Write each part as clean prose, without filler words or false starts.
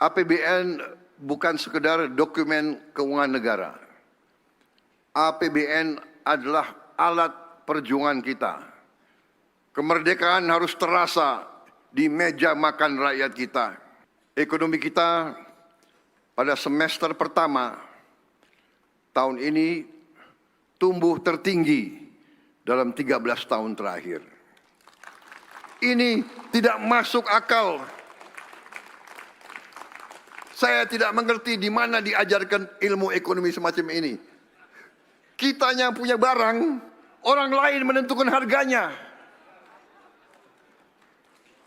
APBN bukan sekedar dokumen keuangan negara. APBN adalah alat perjuangan kita. Kemerdekaan harus terasa di meja makan rakyat kita. Ekonomi kita pada semester pertama tahun ini tumbuh tertinggi dalam 13 tahun terakhir. Ini tidak masuk akal. Saya tidak mengerti di mana diajarkan ilmu ekonomi semacam ini. Kitanya punya barang, orang lain menentukan harganya.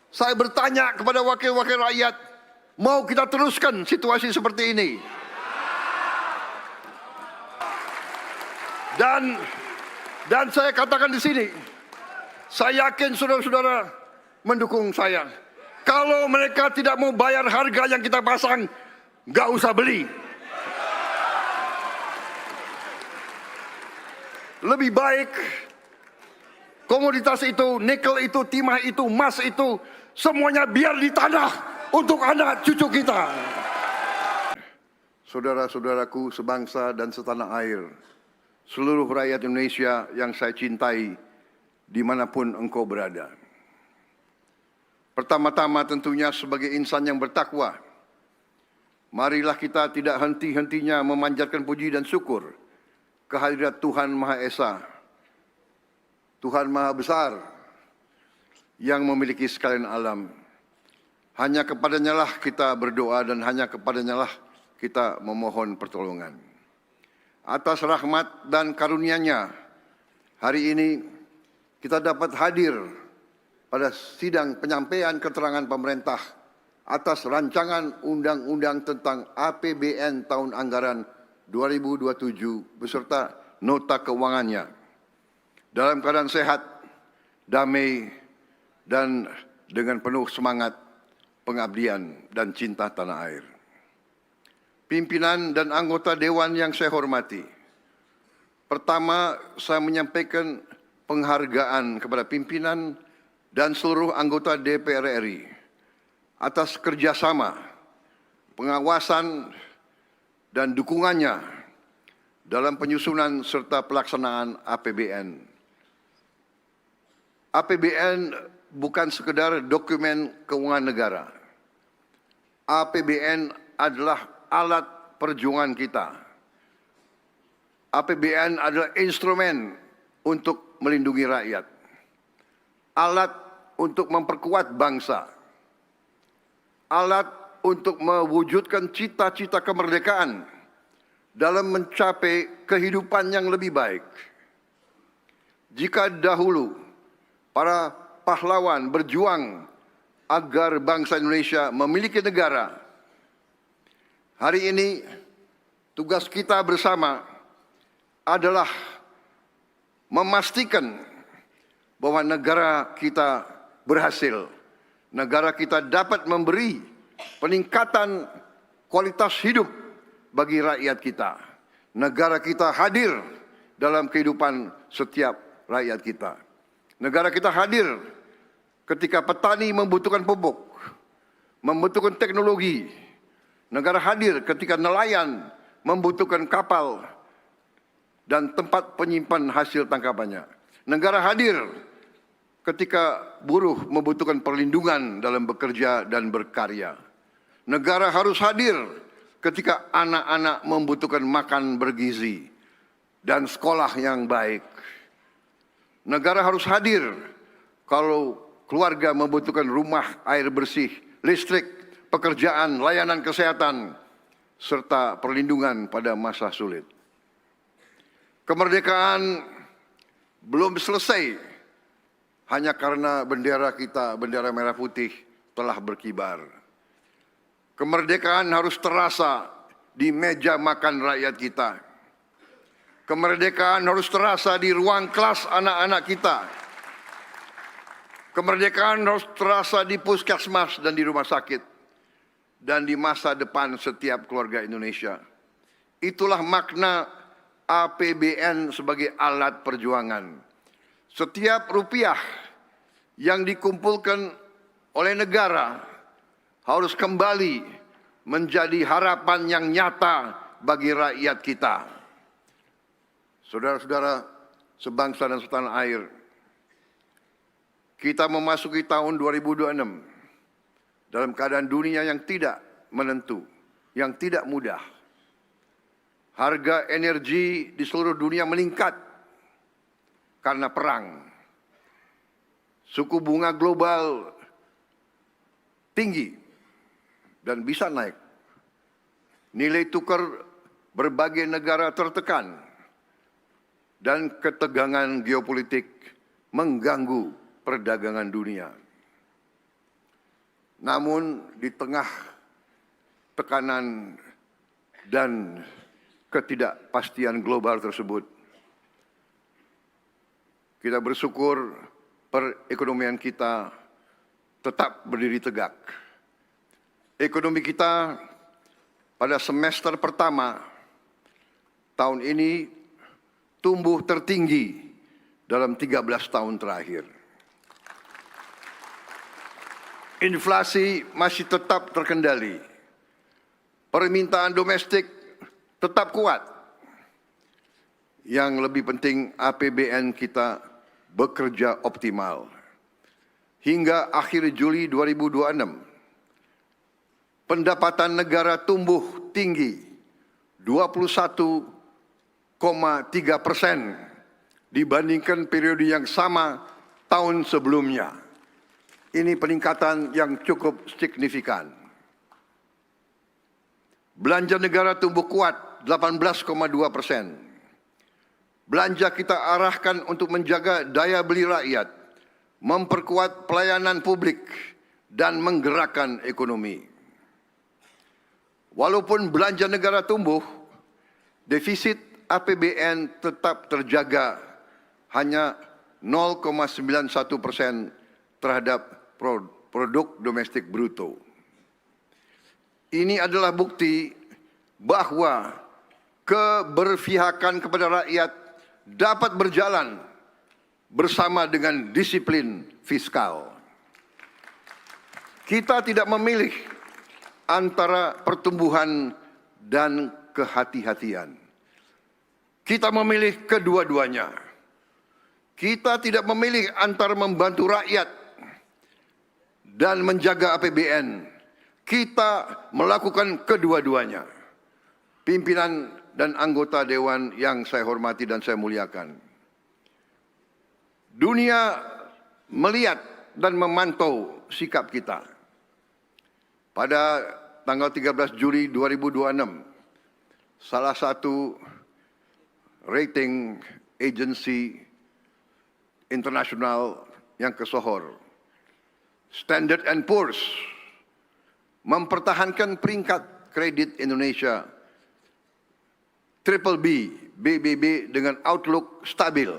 Saya bertanya kepada wakil-wakil rakyat, mau kita teruskan situasi seperti ini? Dan saya katakan di sini, saya yakin saudara-saudara mendukung saya. Kalau mereka tidak mau bayar harga yang kita pasang, nggak usah beli. Lebih baik komoditas itu, nikel itu, timah itu, emas itu, semuanya biar di tanah untuk anak cucu kita. Saudara-saudaraku sebangsa dan setanah air, seluruh rakyat Indonesia yang saya cintai dimanapun engkau berada. Pertama-tama tentunya sebagai insan yang bertakwa, marilah kita tidak henti-hentinya memanjatkan puji dan syukur kehadirat Tuhan Maha Esa, Tuhan Maha Besar yang memiliki sekalian alam. Hanya kepadanya lah kita berdoa dan hanya kepadanya lah kita memohon pertolongan. Atas rahmat dan karunia-Nya, hari ini kita dapat hadir pada sidang penyampaian keterangan pemerintah atas rancangan undang-undang tentang APBN tahun anggaran 2027 beserta nota keuangannya dalam keadaan sehat, damai, dan dengan penuh semangat pengabdian dan cinta tanah air. Pimpinan dan anggota Dewan yang saya hormati, pertama saya menyampaikan penghargaan kepada pimpinan dan seluruh anggota DPR RI atas kerjasama, pengawasan, dan dukungannya dalam penyusunan serta pelaksanaan APBN. APBN bukan sekedar dokumen keuangan negara. APBN adalah alat perjuangan kita. APBN adalah instrumen untuk melindungi rakyat. Alat untuk memperkuat bangsa. Alat untuk mewujudkan cita-cita kemerdekaan dalam mencapai kehidupan yang lebih baik. Jika dahulu para pahlawan berjuang agar bangsa Indonesia memiliki negara, hari ini tugas kita bersama adalah memastikan bahwa negara kita berhasil. Negara kita dapat memberi peningkatan kualitas hidup bagi rakyat kita. Negara kita hadir dalam kehidupan setiap rakyat kita. Negara kita hadir ketika petani membutuhkan pupuk, membutuhkan teknologi. Negara hadir ketika nelayan membutuhkan kapal dan tempat penyimpan hasil tangkapannya. Negara hadir ketika buruh membutuhkan perlindungan dalam bekerja dan berkarya. Negara harus hadir ketika anak-anak membutuhkan makan bergizi dan sekolah yang baik. Negara harus hadir kalau keluarga membutuhkan rumah, air bersih, listrik, pekerjaan, layanan kesehatan, serta perlindungan pada masa sulit. Kemerdekaan belum selesai hanya karena bendera kita, bendera merah putih, telah berkibar. Kemerdekaan harus terasa di meja makan rakyat kita. Kemerdekaan harus terasa di ruang kelas anak-anak kita. Kemerdekaan harus terasa di puskesmas dan di rumah sakit. Dan di masa depan setiap keluarga Indonesia. Itulah makna APBN sebagai alat perjuangan. Setiap rupiah yang dikumpulkan oleh negara harus kembali menjadi harapan yang nyata bagi rakyat kita. Saudara-saudara sebangsa dan setanah air, kita memasuki tahun 2026 dalam keadaan dunia yang tidak menentu, yang tidak mudah. Harga energi di seluruh dunia meningkat karena perang. Suku bunga global tinggi dan bisa naik. Nilai tukar berbagai negara tertekan dan ketegangan geopolitik mengganggu perdagangan dunia. Namun di tengah tekanan dan ketidakpastian global tersebut, kita bersyukur perekonomian kita tetap berdiri tegak. Ekonomi kita pada semester pertama tahun ini tumbuh tertinggi dalam 13 tahun terakhir. Inflasi masih tetap terkendali. Permintaan domestik tetap kuat. Yang lebih penting, APBN kita bekerja optimal. Hingga akhir Juli 2026, pendapatan negara tumbuh tinggi 21,3% dibandingkan periode yang sama tahun sebelumnya. Ini peningkatan yang cukup signifikan. Belanja negara tumbuh kuat 18,2%. Belanja kita arahkan untuk menjaga daya beli rakyat, memperkuat pelayanan publik, dan menggerakkan ekonomi. Walaupun belanja negara tumbuh, defisit APBN tetap terjaga hanya 0,91% terhadap produk domestik bruto. Ini adalah bukti bahwa keberpihakan kepada rakyat dapat berjalan bersama dengan disiplin fiskal. Kita tidak memilih antara pertumbuhan dan kehati-hatian. Kita memilih kedua-duanya. Kita tidak memilih antara membantu rakyat dan menjaga APBN. Kita melakukan kedua-duanya. Pimpinan dan anggota Dewan yang saya hormati dan saya muliakan. Dunia melihat dan memantau sikap kita. Pada tanggal 13 Juli 2026, salah satu rating agency internasional yang kesohor, Standard & Poor's, mempertahankan peringkat kredit Indonesia BBB dengan outlook stabil.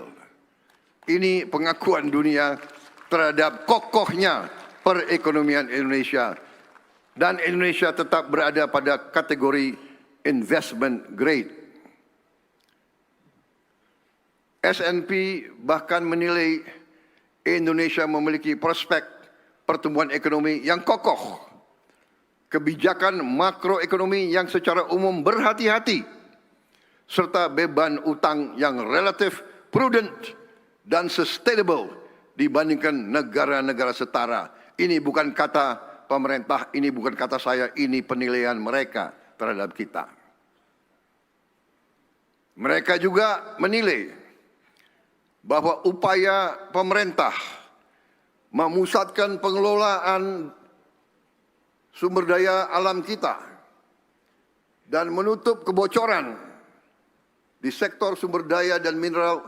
Ini pengakuan dunia terhadap kokohnya perekonomian Indonesia, dan Indonesia tetap berada pada kategori investment grade. S&P bahkan menilai Indonesia memiliki prospek pertumbuhan ekonomi yang kokoh, kebijakan makroekonomi yang secara umum berhati-hati, serta beban utang yang relatif prudent dan sustainable dibandingkan negara-negara setara. Ini bukan kata pemerintah, ini bukan kata saya, ini penilaian mereka terhadap kita. Mereka juga menilai bahwa upaya pemerintah memusatkan pengelolaan sumber daya alam kita dan menutup kebocoran di sektor sumber daya dan mineral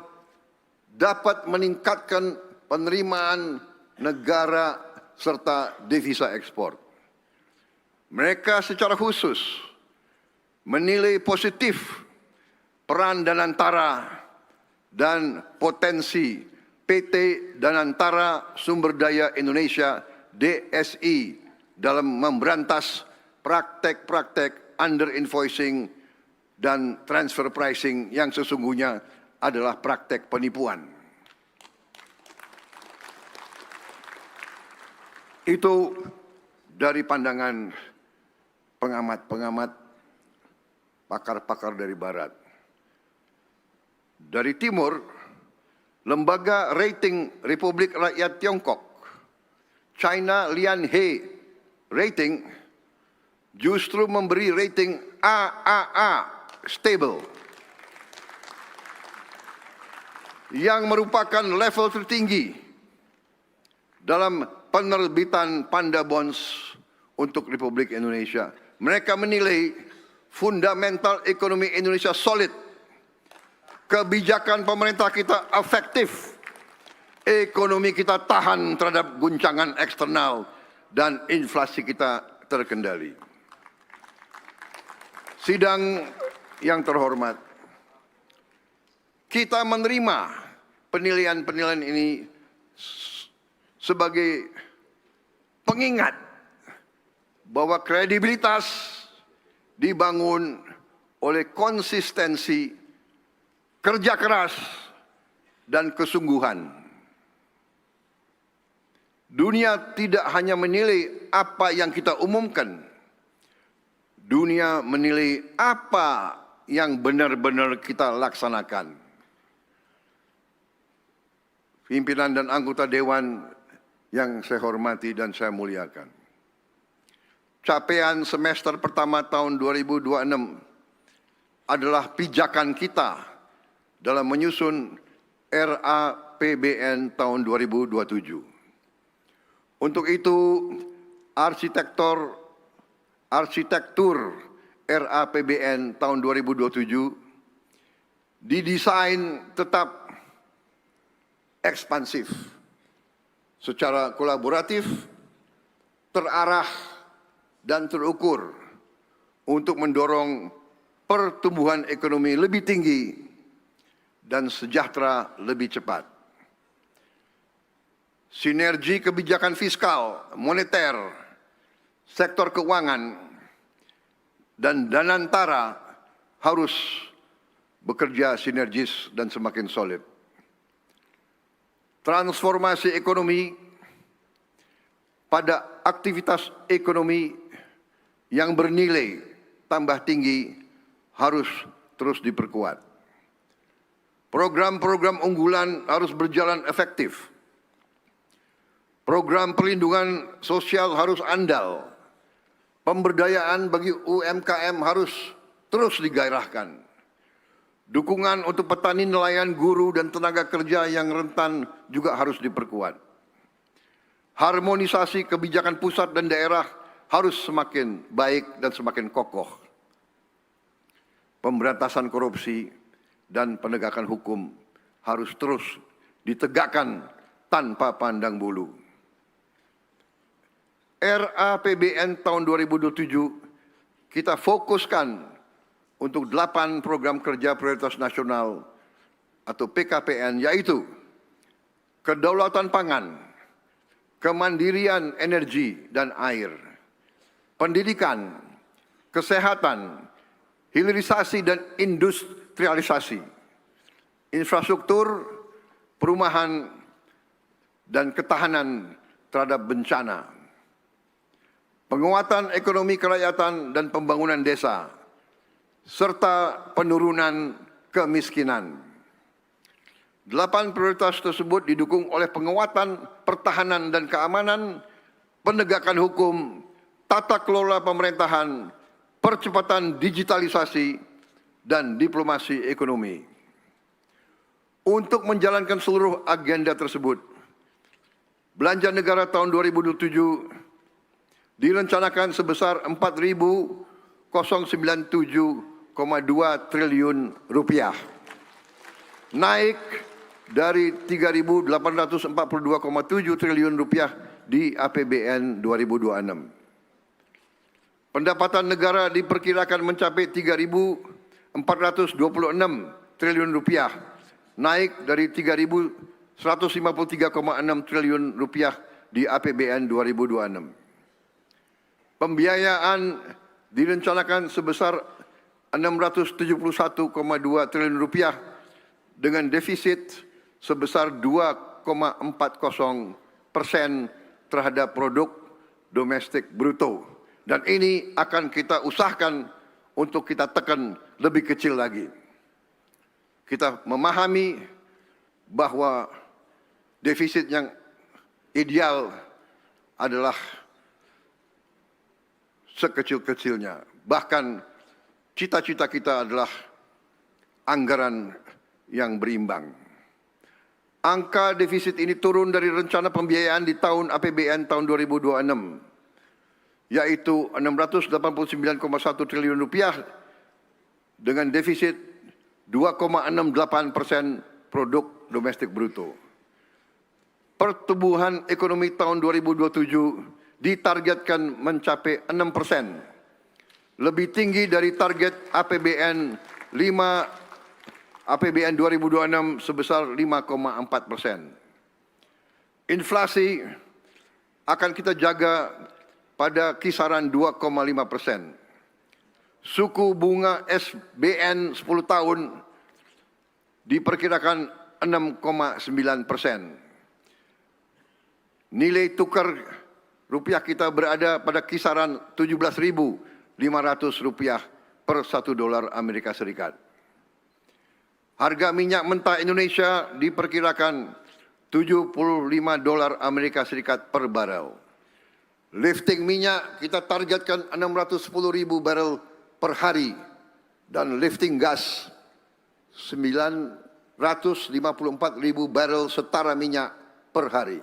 dapat meningkatkan penerimaan negara serta devisa ekspor. Mereka secara khusus menilai positif peran Danantara dan potensi PT Danantara Sumber Daya Indonesia DSI dalam memberantas praktek-praktek under invoicing dan transfer pricing yang sesungguhnya adalah praktek penipuan. Itu dari pandangan pengamat-pengamat, pakar-pakar dari Barat. Dari Timur, Lembaga Rating Republik Rakyat Tiongkok, China Lianhe Rating, justru memberi rating AAA, stable, yang merupakan level tertinggi dalam penerbitan Panda Bonds untuk Republik Indonesia. Mereka menilai fundamental ekonomi Indonesia solid, kebijakan pemerintah kita efektif, ekonomi kita tahan terhadap guncangan eksternal, dan inflasi kita terkendali. Sidang yang terhormat, kita menerima penilaian-penilaian ini sebagai pengingat bahwa kredibilitas dibangun oleh konsistensi, kerja keras, dan kesungguhan. Dunia tidak hanya menilai apa yang kita umumkan, dunia menilai apa yang benar-benar kita laksanakan. Pimpinan dan anggota Dewan yang saya hormati dan saya muliakan, capaian semester pertama tahun 2026 adalah pijakan kita dalam menyusun RAPBN tahun 2027. Untuk itu, arsitektur RAPBN tahun 2027 didesain tetap ekspansif, secara kolaboratif, terarah, dan terukur untuk mendorong pertumbuhan ekonomi lebih tinggi dan sejahtera lebih cepat. Sinergi kebijakan fiskal, moneter, sektor keuangan, dan danantara harus bekerja sinergis dan semakin solid. Transformasi ekonomi pada aktivitas ekonomi yang bernilai tambah tinggi harus terus diperkuat. Program-program unggulan harus berjalan efektif. Program perlindungan sosial harus andal. Pemberdayaan bagi UMKM harus terus digairahkan. Dukungan untuk petani, nelayan, guru, dan tenaga kerja yang rentan juga harus diperkuat. Harmonisasi kebijakan pusat dan daerah harus semakin baik dan semakin kokoh. Pemberantasan korupsi dan penegakan hukum harus terus ditegakkan tanpa pandang bulu. RAPBN tahun 2027 kita fokuskan untuk 8 program kerja prioritas nasional atau PKPN, yaitu kedaulatan pangan, kemandirian energi dan air, pendidikan, kesehatan, hilirisasi dan industrialisasi, infrastruktur, perumahan, dan ketahanan terhadap bencana, penguatan ekonomi kerakyatan dan pembangunan desa, serta penurunan kemiskinan. 8 prioritas tersebut didukung oleh penguatan pertahanan dan keamanan, penegakan hukum, tata kelola pemerintahan, percepatan digitalisasi, dan diplomasi ekonomi. Untuk menjalankan seluruh agenda tersebut, belanja negara tahun 2027 direncanakan sebesar 4.097,2 triliun rupiah, naik dari 3.842,7 triliun rupiah di APBN 2026. Pendapatan negara diperkirakan mencapai 3.426 triliun rupiah, naik dari 3.153,6 triliun rupiah di APBN 2026. Pembiayaan direncanakan sebesar 671,2 triliun rupiah dengan defisit sebesar 2,40% terhadap produk domestik bruto Dan ini akan kita usahakan untuk kita tekan lebih kecil lagi. Kita memahami bahwa defisit yang ideal adalah sekecil-kecilnya. Bahkan cita-cita kita adalah anggaran yang berimbang. Angka defisit ini turun dari rencana pembiayaan di tahun APBN tahun 2026, yaitu 689,1 triliun rupiah dengan defisit 2,68% produk domestik bruto. Pertumbuhan ekonomi tahun 2027 ditargetkan mencapai 6%, lebih tinggi dari target APBN 2026 sebesar 5,4%. Inflasi akan kita jaga pada kisaran 2,5%. Suku bunga SBN 10 tahun diperkirakan 6,9%. Nilai tukar rupiah kita berada pada kisaran 17.500 rupiah per 1 dolar Amerika Serikat. Harga minyak mentah Indonesia diperkirakan 75 dolar Amerika Serikat per barel. Lifting minyak kita targetkan 610.000 barel per hari dan lifting gas 954.000 barel setara minyak per hari.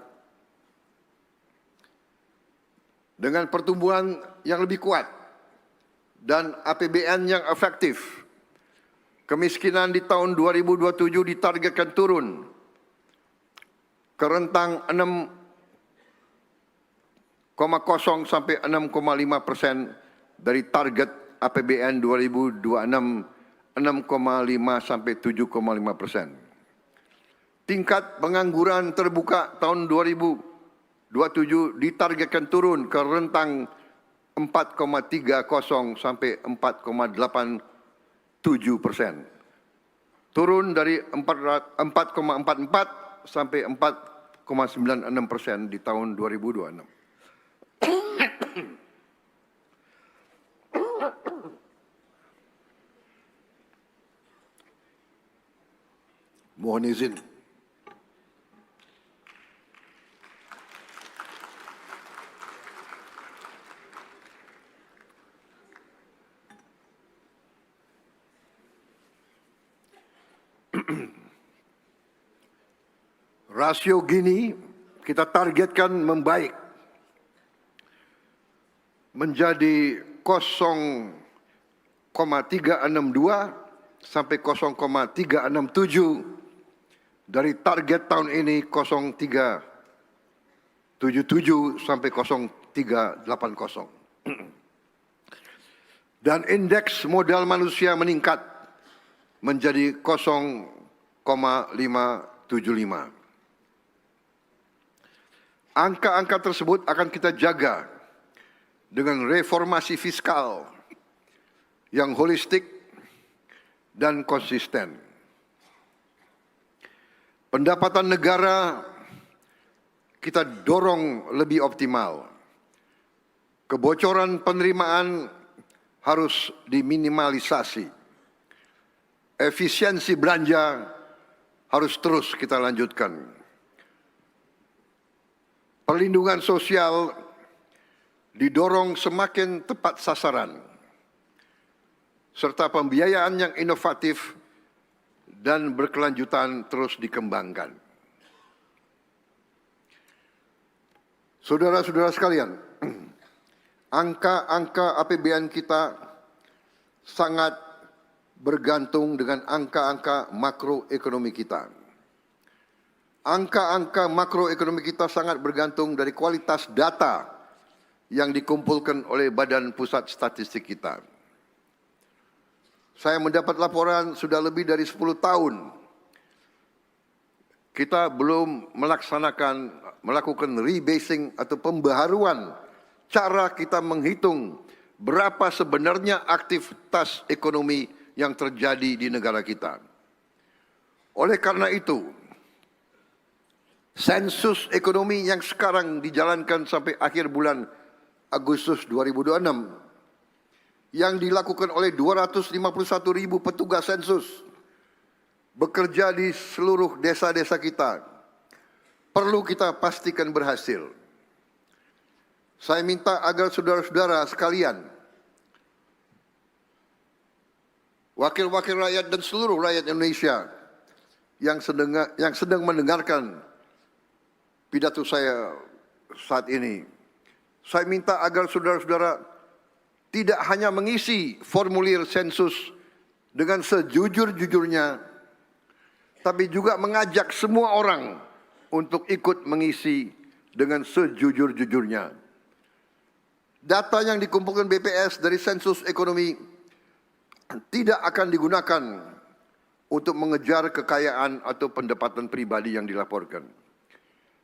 Dengan pertumbuhan yang lebih kuat dan APBN yang efektif, kemiskinan di tahun 2027 ditargetkan turun ke rentang 6,0 sampai 6,5% dari target APBN 2026 6,5 sampai 7,5%. Tingkat pengangguran terbuka tahun 2027 ditargetkan turun ke rentang 4,30 sampai 4,87%. Turun dari 4,44 sampai 4,96% di tahun 2026. Mohon izin. Rasio Gini kita targetkan membaik menjadi 0,362 sampai 0,367 dari target tahun ini 0,377 sampai 0,380. Dan indeks modal manusia meningkat menjadi 0,575. Angka-angka tersebut akan kita jaga dengan reformasi fiskal yang holistik dan konsisten. Pendapatan negara kita dorong lebih optimal. Kebocoran penerimaan harus diminimalisasi. Efisiensi belanja harus terus kita lanjutkan. Perlindungan sosial didorong semakin tepat sasaran, serta pembiayaan yang inovatif dan berkelanjutan terus dikembangkan. Saudara-saudara sekalian, angka-angka APBN kita sangat bergantung dengan angka-angka makroekonomi kita. Angka-angka makroekonomi kita sangat bergantung dari kualitas data yang dikumpulkan oleh Badan Pusat Statistik kita. Saya mendapat laporan sudah lebih dari 10 tahun kita belum melakukan rebasing atau pembaharuan cara kita menghitung berapa sebenarnya aktivitas ekonomi yang terjadi di negara kita. Oleh karena itu, sensus ekonomi yang sekarang dijalankan sampai akhir bulan Agustus 2026 yang dilakukan oleh 251.000 petugas sensus bekerja di seluruh desa-desa kita perlu kita pastikan berhasil. Saya minta agar saudara-saudara sekalian, wakil-wakil rakyat dan seluruh rakyat Indonesia yang sedang mendengarkan pidato saya saat ini, saya minta agar saudara-saudara tidak hanya mengisi formulir sensus dengan sejujur-jujurnya, tapi juga mengajak semua orang untuk ikut mengisi dengan sejujur-jujurnya. Data yang dikumpulkan BPS dari sensus ekonomi tidak akan digunakan untuk mengejar kekayaan atau pendapatan pribadi yang dilaporkan.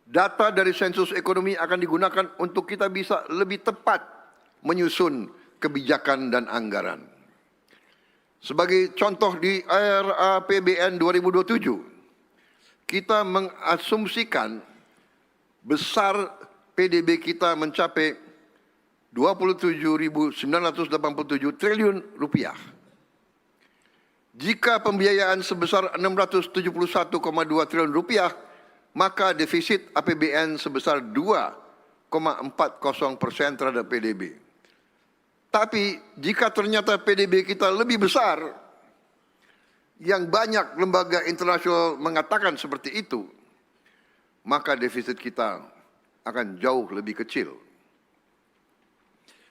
Data dari sensus ekonomi akan digunakan untuk kita bisa lebih tepat menyusun kebijakan dan anggaran. Sebagai contoh di RAPBN 2027, kita mengasumsikan besar PDB kita mencapai 27.987 triliun rupiah. Jika pembiayaan sebesar 671,2 triliun rupiah, maka defisit APBN sebesar 2,40% terhadap PDB. Tapi jika ternyata PDB kita lebih besar, yang banyak lembaga internasional mengatakan seperti itu, maka defisit kita akan jauh lebih kecil.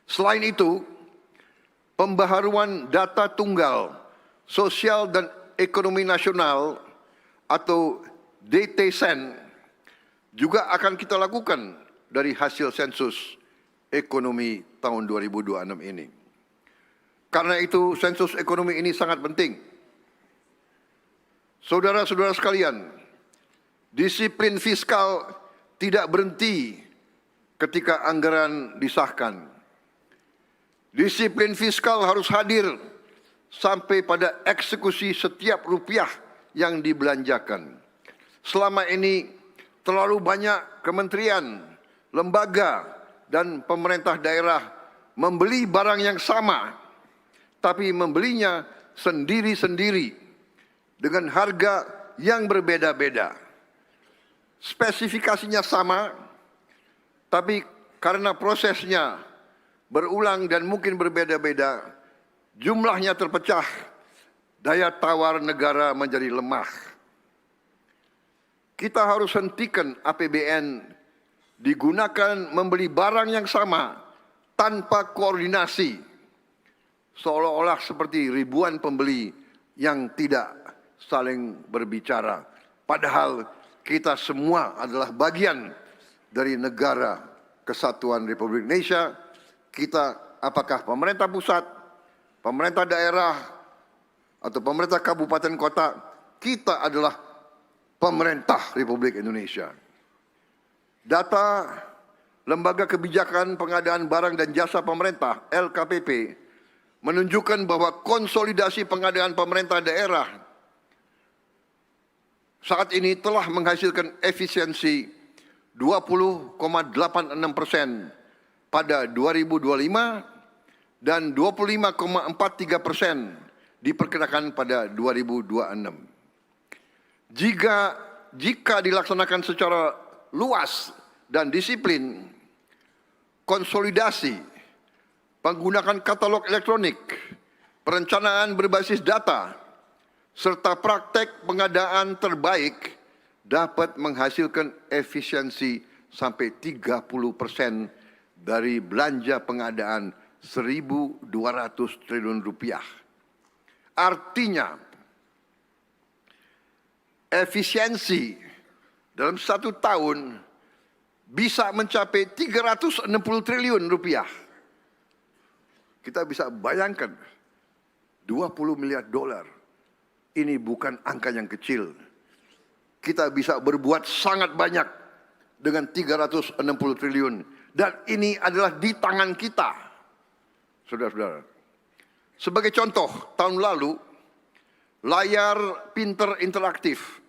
Selain itu, pembaharuan data tunggal sosial dan ekonomi nasional atau DTSEN juga akan kita lakukan dari hasil sensus ekonomi tahun 2026 ini. Karena itu sensus ekonomi ini sangat penting. Saudara-saudara sekalian, disiplin fiskal tidak berhenti ketika anggaran disahkan. Disiplin fiskal harus hadir sampai pada eksekusi setiap rupiah yang dibelanjakan. Selama ini terlalu banyak kementerian, lembaga, dan pemerintah daerah membeli barang yang sama, tapi membelinya sendiri-sendiri dengan harga yang berbeda-beda. Spesifikasinya sama, tapi karena prosesnya berulang dan mungkin berbeda-beda, jumlahnya terpecah, daya tawar negara menjadi lemah. Kita harus hentikan APBN digunakan membeli barang yang sama tanpa koordinasi, seolah-olah seperti ribuan pembeli yang tidak saling berbicara. Padahal kita semua adalah bagian dari negara kesatuan Republik Indonesia. Kita apakah pemerintah pusat, pemerintah daerah, atau pemerintah kabupaten kota, kita adalah pemerintah Republik Indonesia. Data Lembaga Kebijakan Pengadaan Barang dan Jasa Pemerintah LKPP menunjukkan bahwa konsolidasi pengadaan pemerintah daerah saat ini telah menghasilkan efisiensi 20,86% pada 2025 dan 25,43% diperkirakan pada 2026. Jika dilaksanakan secara luas dan disiplin, konsolidasi, penggunaan katalog elektronik, perencanaan berbasis data, serta praktek pengadaan terbaik dapat menghasilkan efisiensi sampai 30% dari belanja pengadaan 1.200 triliun rupiah. Artinya, efisiensi dalam 1 tahun bisa mencapai 360 triliun rupiah. Kita bisa bayangkan 20 miliar dolar. Ini bukan angka yang kecil. Kita bisa berbuat sangat banyak dengan 360 triliun. Dan ini adalah di tangan kita, saudara-saudara. Sebagai contoh, tahun lalu, layar pintar interaktif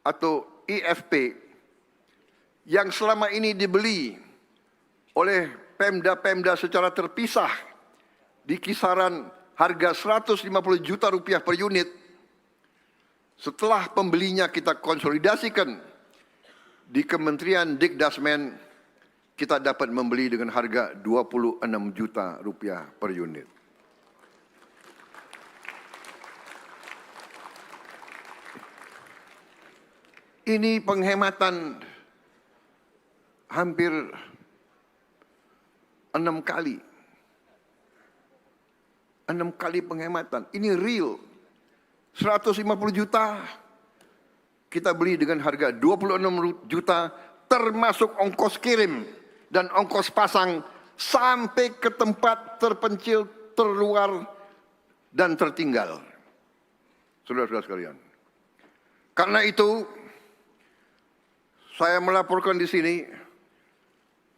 atau IFP yang selama ini dibeli oleh Pemda-pemda secara terpisah di kisaran harga 150 juta rupiah per unit. Setelah pembelinya kita konsolidasikan di Kementerian Dikdasmen, kita dapat membeli dengan harga 26 juta rupiah per unit. Ini penghematan hampir 6 kali. 6 kali penghematan. Ini real. 150 juta kita beli dengan harga 26 juta termasuk ongkos kirim dan ongkos pasang sampai ke tempat terpencil, terluar dan tertinggal. Saudara-saudara sekalian. Karena itu saya melaporkan di sini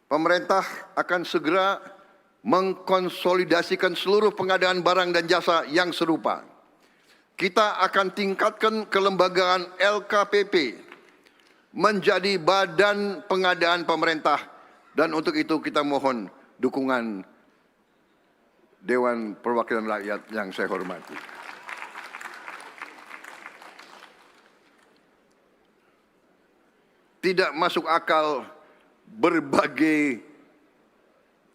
pemerintah akan segera mengkonsolidasikan seluruh pengadaan barang dan jasa yang serupa. Kita akan tingkatkan kelembagaan LKPP menjadi badan pengadaan pemerintah, dan untuk itu kita mohon dukungan Dewan Perwakilan Rakyat yang saya hormati. Tidak masuk akal berbagai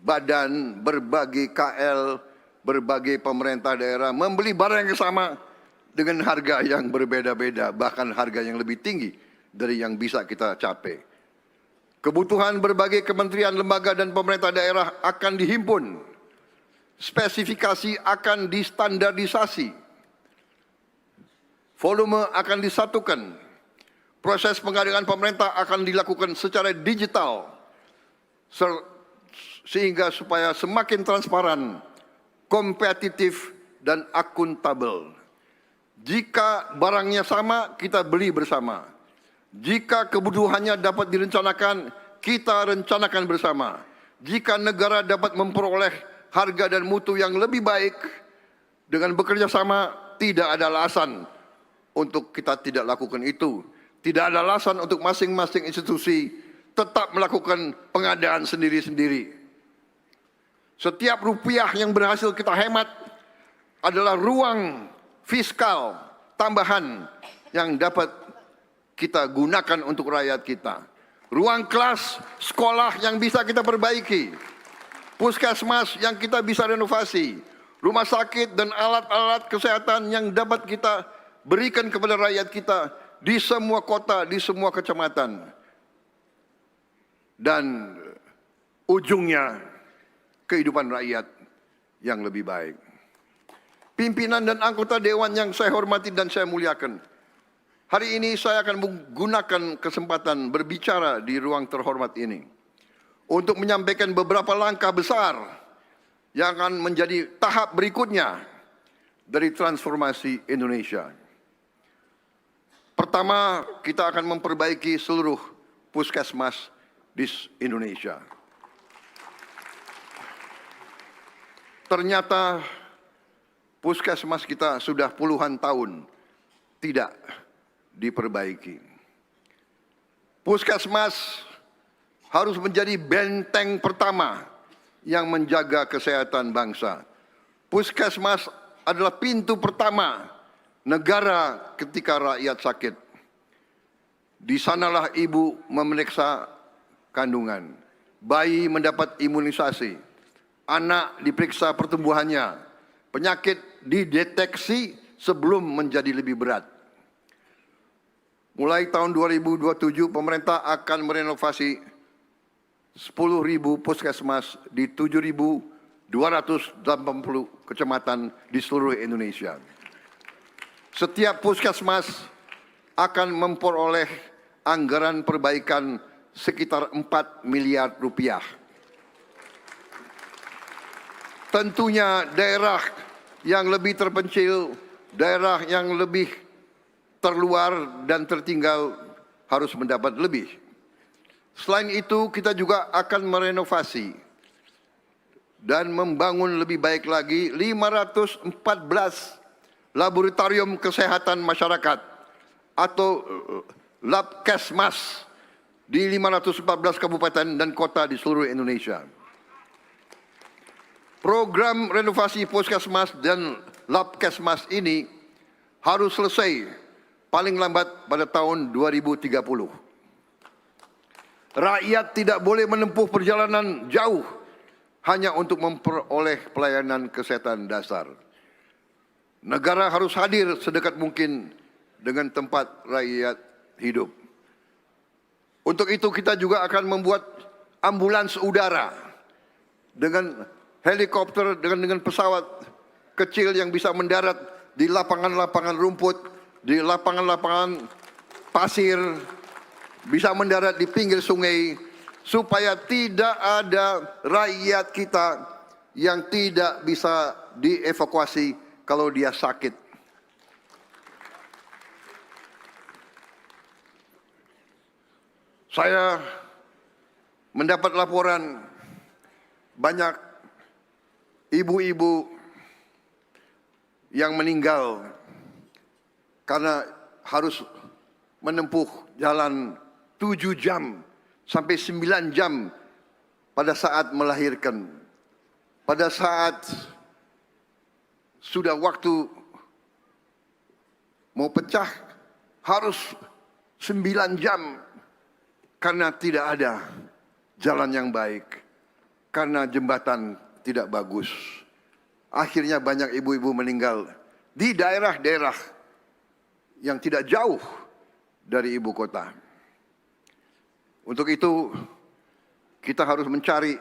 badan, berbagai KL, berbagai pemerintah daerah membeli barang yang sama dengan harga yang berbeda-beda, bahkan harga yang lebih tinggi dari yang bisa kita capai. Kebutuhan berbagai kementerian, lembaga, dan pemerintah daerah akan dihimpun. Spesifikasi akan distandardisasi. Volume akan disatukan. Proses pengadaan pemerintah akan dilakukan secara digital, sehingga supaya semakin transparan, kompetitif, dan akuntabel. Jika barangnya sama, kita beli bersama. Jika kebutuhannya dapat direncanakan, kita rencanakan bersama. Jika negara dapat memperoleh harga dan mutu yang lebih baik dengan bekerja sama, tidak ada alasan untuk kita tidak lakukan itu. Tidak ada alasan untuk masing-masing institusi tetap melakukan pengadaan sendiri-sendiri. Setiap rupiah yang berhasil kita hemat adalah ruang fiskal tambahan yang dapat kita gunakan untuk rakyat kita. Ruang kelas sekolah yang bisa kita perbaiki. Puskesmas yang kita bisa renovasi. Rumah sakit dan alat-alat kesehatan yang dapat kita berikan kepada rakyat kita di semua kota, di semua kecamatan. Dan ujungnya kehidupan rakyat yang lebih baik. Pimpinan dan anggota dewan yang saya hormati dan saya muliakan, hari ini saya akan menggunakan kesempatan berbicara di ruang terhormat ini untuk menyampaikan beberapa langkah besar yang akan menjadi tahap berikutnya dari transformasi Indonesia. Pertama, kita akan memperbaiki seluruh puskesmas di Indonesia. Ternyata puskesmas kita sudah puluhan tahun tidak diperbaiki. Puskesmas harus menjadi benteng pertama yang menjaga kesehatan bangsa. Puskesmas adalah pintu pertama negara ketika rakyat sakit. Di sanalah ibu memeriksa kandungan, bayi mendapat imunisasi, anak diperiksa pertumbuhannya, penyakit dideteksi sebelum menjadi lebih berat. Mulai tahun 2027 pemerintah akan merenovasi 10.000 puskesmas di 7.280 kecamatan di seluruh Indonesia. Setiap puskesmas akan memperoleh anggaran perbaikan sekitar 4 miliar rupiah. Tentunya daerah yang lebih terpencil, daerah yang lebih terluar dan tertinggal harus mendapat lebih. Selain itu, kita juga akan merenovasi dan membangun lebih baik lagi 514 laboratorium kesehatan masyarakat atau Labkesmas di 514 kabupaten dan kota di seluruh Indonesia. Program renovasi puskesmas dan labkesmas ini harus selesai paling lambat pada tahun 2030. Rakyat tidak boleh menempuh perjalanan jauh hanya untuk memperoleh pelayanan kesehatan dasar. Negara harus hadir sedekat mungkin dengan tempat rakyat hidup. Untuk itu kita juga akan membuat ambulans udara dengan helikopter, dengan pesawat kecil yang bisa mendarat di lapangan-lapangan rumput, di lapangan-lapangan pasir, bisa mendarat di pinggir sungai, supaya tidak ada rakyat kita yang tidak bisa dievakuasi kalau dia sakit. Saya mendapat laporan banyak ibu-ibu yang meninggal karena harus menempuh jalan 7 jam sampai 9 jam pada saat melahirkan. Pada saat sudah waktu mau pecah harus 9 jam karena tidak ada jalan yang baik, karena jembatan tidak bagus. Akhirnya banyak ibu-ibu meninggal di daerah-daerah yang tidak jauh dari ibu kota. Untuk itu kita harus mencari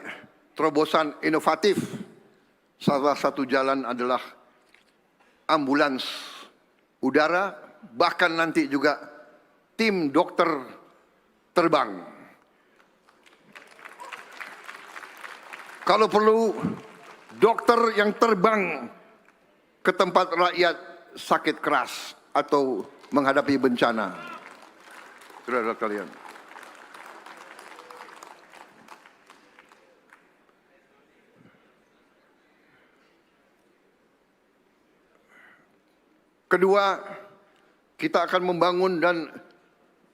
terobosan inovatif. Salah satu jalan adalah ambulans udara, bahkan nanti juga tim dokter terbang. Kalau perlu, dokter yang terbang ke tempat rakyat sakit keras atau menghadapi bencana. Saudara kalian. Kedua, kita akan membangun dan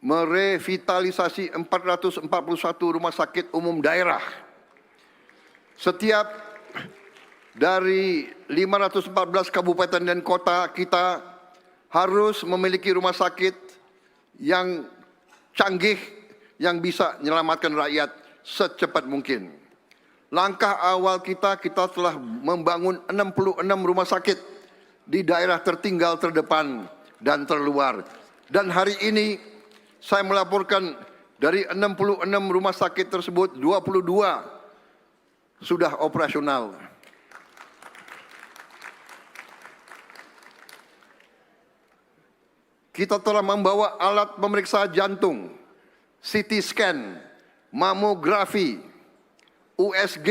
merevitalisasi 441 rumah sakit umum daerah. Setiap dari 514 kabupaten dan kota kita harus memiliki rumah sakit yang canggih yang bisa menyelamatkan rakyat secepat mungkin. Langkah awal kita telah membangun 66 rumah sakit di daerah tertinggal, terdepan, dan terluar. Dan hari ini saya melaporkan dari 66 rumah sakit tersebut 22 sudah operasional. Kita telah membawa alat pemeriksa jantung, CT scan, mamografi, USG,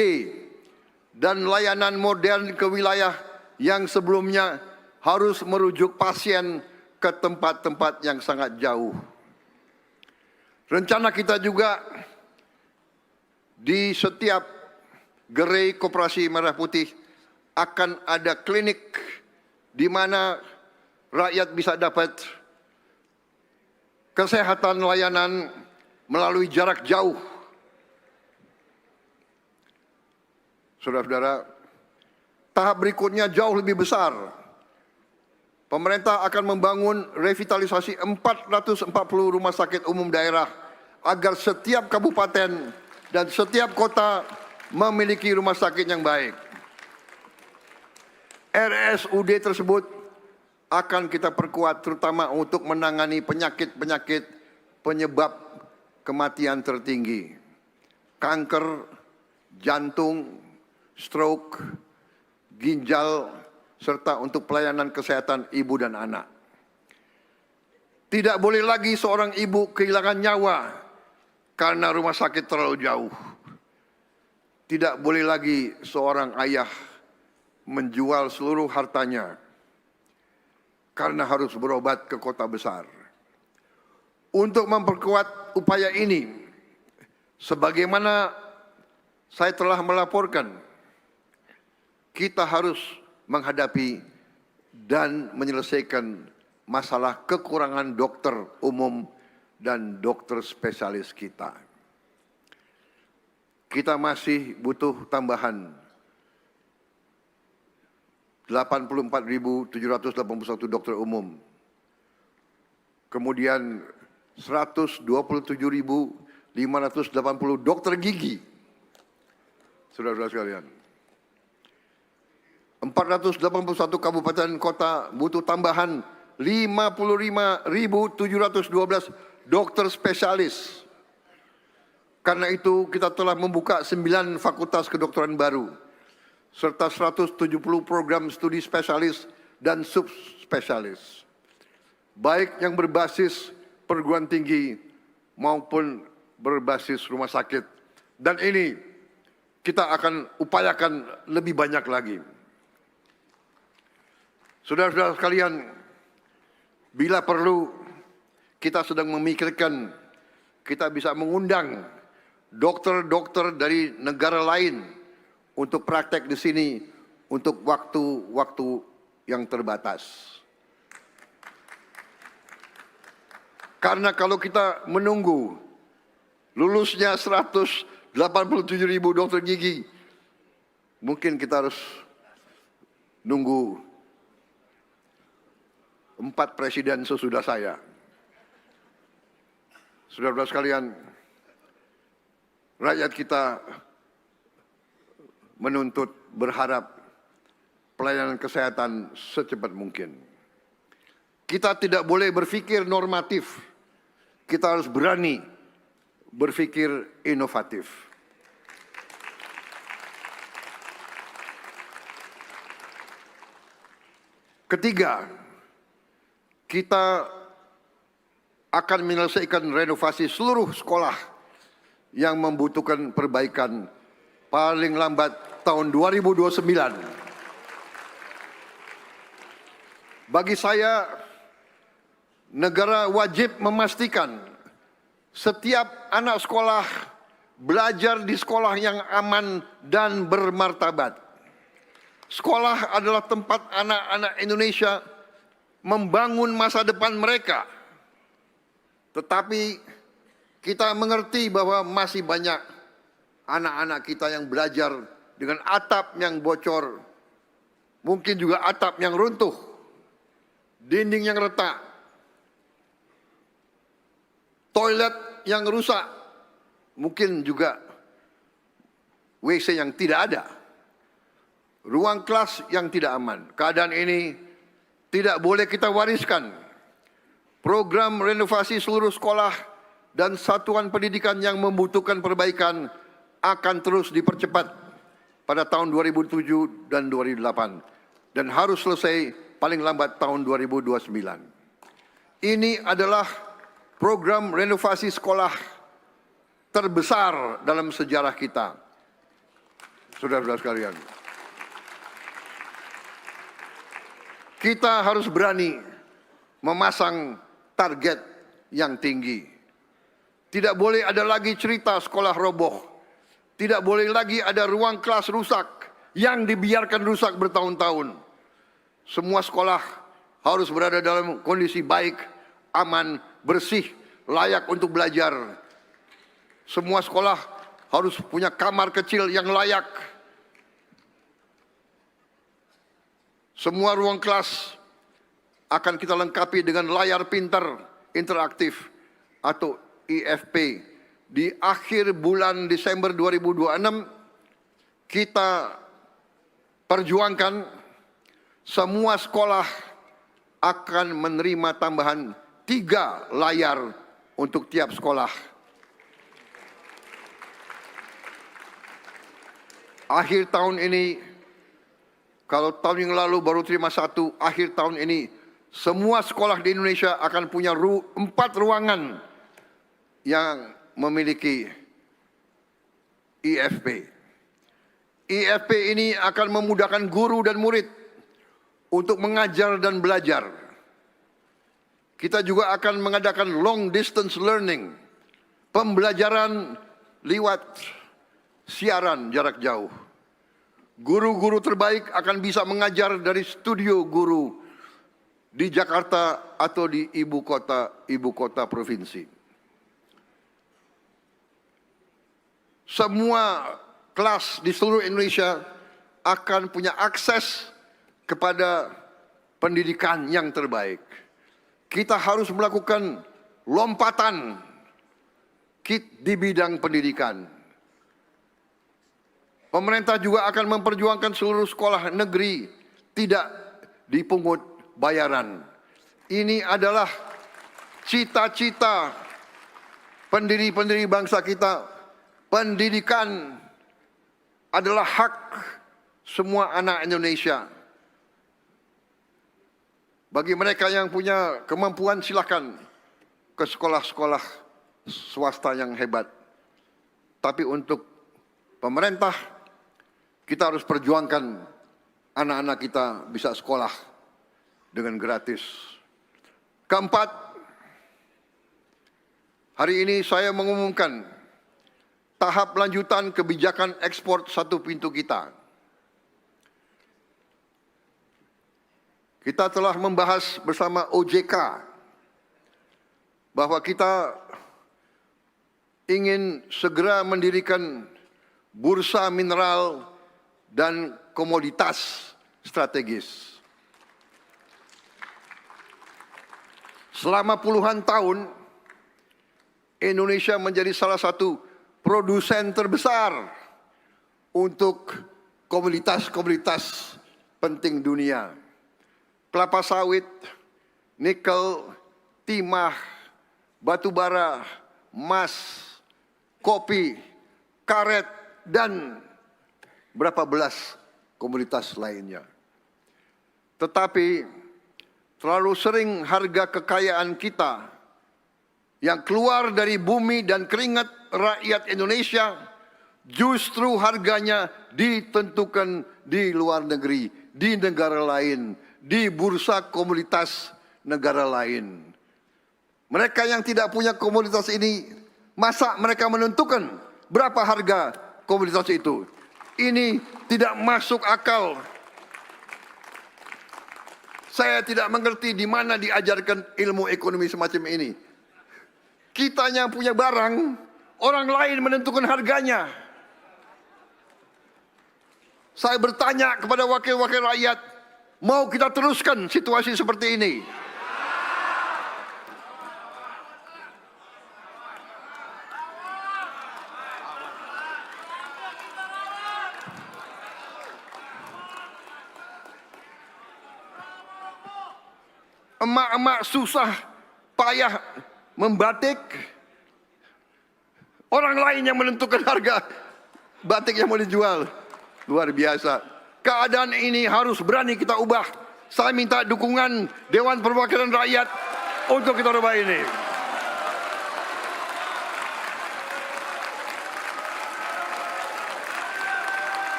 dan layanan modern ke wilayah yang sebelumnya harus merujuk pasien ke tempat-tempat yang sangat jauh. Rencana kita juga di setiap gerai Koperasi Merah Putih akan ada klinik di mana rakyat bisa dapat kesehatan layanan melalui jarak jauh. Saudara-saudara, tahap berikutnya jauh lebih besar. Pemerintah akan membangun revitalisasi 440 rumah sakit umum daerah agar setiap kabupaten dan setiap kota memiliki rumah sakit yang baik. RSUD tersebut akan kita perkuat terutama untuk menangani penyakit-penyakit penyebab kematian tertinggi. Kanker, jantung, stroke, ginjal, serta untuk pelayanan kesehatan ibu dan anak. Tidak boleh lagi seorang ibu kehilangan nyawa karena rumah sakit terlalu jauh. Tidak boleh lagi seorang ayah menjual seluruh hartanya karena harus berobat ke kota besar. Untuk memperkuat upaya ini, sebagaimana saya telah melaporkan, kita harus menghadapi dan menyelesaikan masalah kekurangan dokter umum dan dokter spesialis kita. Kita masih butuh tambahan 84.781 dokter umum. Kemudian 127.580 dokter gigi. Saudara-saudara sekalian. 481 kabupaten kota butuh tambahan 55.712 dokter spesialis. Karena itu kita telah membuka 9 fakultas kedokteran baru, serta 170 program studi spesialis dan subspesialis, baik yang berbasis perguruan tinggi maupun berbasis rumah sakit. Dan ini kita akan upayakan lebih banyak lagi. Saudara-saudara sekalian, bila perlu kita sedang memikirkan kita bisa mengundang dokter-dokter dari negara lain untuk praktek di sini untuk waktu-waktu yang terbatas. Karena kalau kita menunggu lulusnya 187.000 dokter gigi, mungkin kita harus nunggu 4 presiden sesudah saya. Saudara-saudara sekalian, rakyat kita menuntut, berharap pelayanan kesehatan secepat mungkin. Kita tidak boleh berpikir normatif, kita harus berani berpikir inovatif. Ketiga, kita akan menyelesaikan renovasi seluruh sekolah yang membutuhkan perbaikan paling lambat tahun 2029. Bagi saya, negara wajib memastikan setiap anak sekolah belajar di sekolah yang aman dan bermartabat. Sekolah adalah tempat anak-anak Indonesia membangun masa depan mereka. Tetapi kita mengerti bahwa masih banyak anak-anak kita yang belajar dengan atap yang bocor, mungkin juga atap yang runtuh, dinding yang retak, toilet yang rusak, mungkin juga WC yang tidak ada, ruang kelas yang tidak aman. Keadaan ini tidak boleh kita wariskan. Program renovasi seluruh sekolah dan satuan pendidikan yang membutuhkan perbaikan akan terus dipercepat pada tahun 2007 dan 2008 dan harus selesai paling lambat tahun 2029. Ini adalah program renovasi sekolah terbesar dalam sejarah kita. Saudara-saudara sekalian, kita harus berani memasang target yang tinggi. Tidak boleh ada lagi cerita sekolah roboh. Tidak boleh lagi ada ruang kelas rusak yang dibiarkan rusak bertahun-tahun. Semua sekolah harus berada dalam kondisi baik, aman, bersih, layak untuk belajar. Semua sekolah harus punya kamar kecil yang layak. Semua ruang kelas akan kita lengkapi dengan layar pintar interaktif atau IFP. Di akhir bulan Desember 2026 kita perjuangkan semua sekolah akan menerima tambahan 3 layar untuk tiap sekolah. Akhir tahun ini, kalau tahun yang lalu baru terima 1, akhir tahun ini semua sekolah di Indonesia akan punya 4 ruangan yang memiliki IFP. IFP ini akan memudahkan guru dan murid untuk mengajar dan belajar. Kita juga akan mengadakan long distance learning, pembelajaran lewat siaran jarak jauh. Guru-guru terbaik akan bisa mengajar dari studio guru di Jakarta atau di ibu kota provinsi. Semua kelas di seluruh Indonesia akan punya akses kepada pendidikan yang terbaik. Kita harus melakukan lompatan di bidang pendidikan. Pemerintah juga akan memperjuangkan seluruh sekolah negeri tidak dipungut bayaran. Ini adalah cita-cita pendiri-pendiri bangsa kita. Pendidikan adalah hak semua anak Indonesia. Bagi mereka yang punya kemampuan, silakan ke sekolah-sekolah swasta yang hebat. Tapi untuk pemerintah, kita harus perjuangkan anak-anak kita bisa sekolah dengan gratis. Keempat, hari ini saya mengumumkan tahap lanjutan kebijakan ekspor satu pintu kita. Kita telah membahas bersama OJK bahwa kita ingin segera mendirikan bursa mineral dan komoditas strategis. Selama puluhan tahun, Indonesia menjadi salah satu produsen terbesar untuk komoditas-komoditas penting dunia. Kelapa sawit, nikel, timah, batu bara, emas, kopi, karet, dan berapa belas komoditas lainnya. Tetapi terlalu sering harga kekayaan kita yang keluar dari bumi dan keringat rakyat Indonesia justru harganya ditentukan di luar negeri, di negara lain, di bursa komoditas negara lain. Mereka yang tidak punya komoditas ini, masa mereka menentukan berapa harga komoditas itu? Ini tidak masuk akal. Saya tidak mengerti di mana diajarkan ilmu ekonomi semacam ini. Kita yang punya barang, orang lain menentukan harganya. Saya bertanya kepada wakil-wakil rakyat, mau kita teruskan situasi seperti ini? Emak-emak susah payah membatik, orang lain yang menentukan harga batik yang mau dijual. Luar biasa. Keadaan ini harus berani kita ubah. Saya minta dukungan Dewan Perwakilan Rakyat untuk kita ubah ini.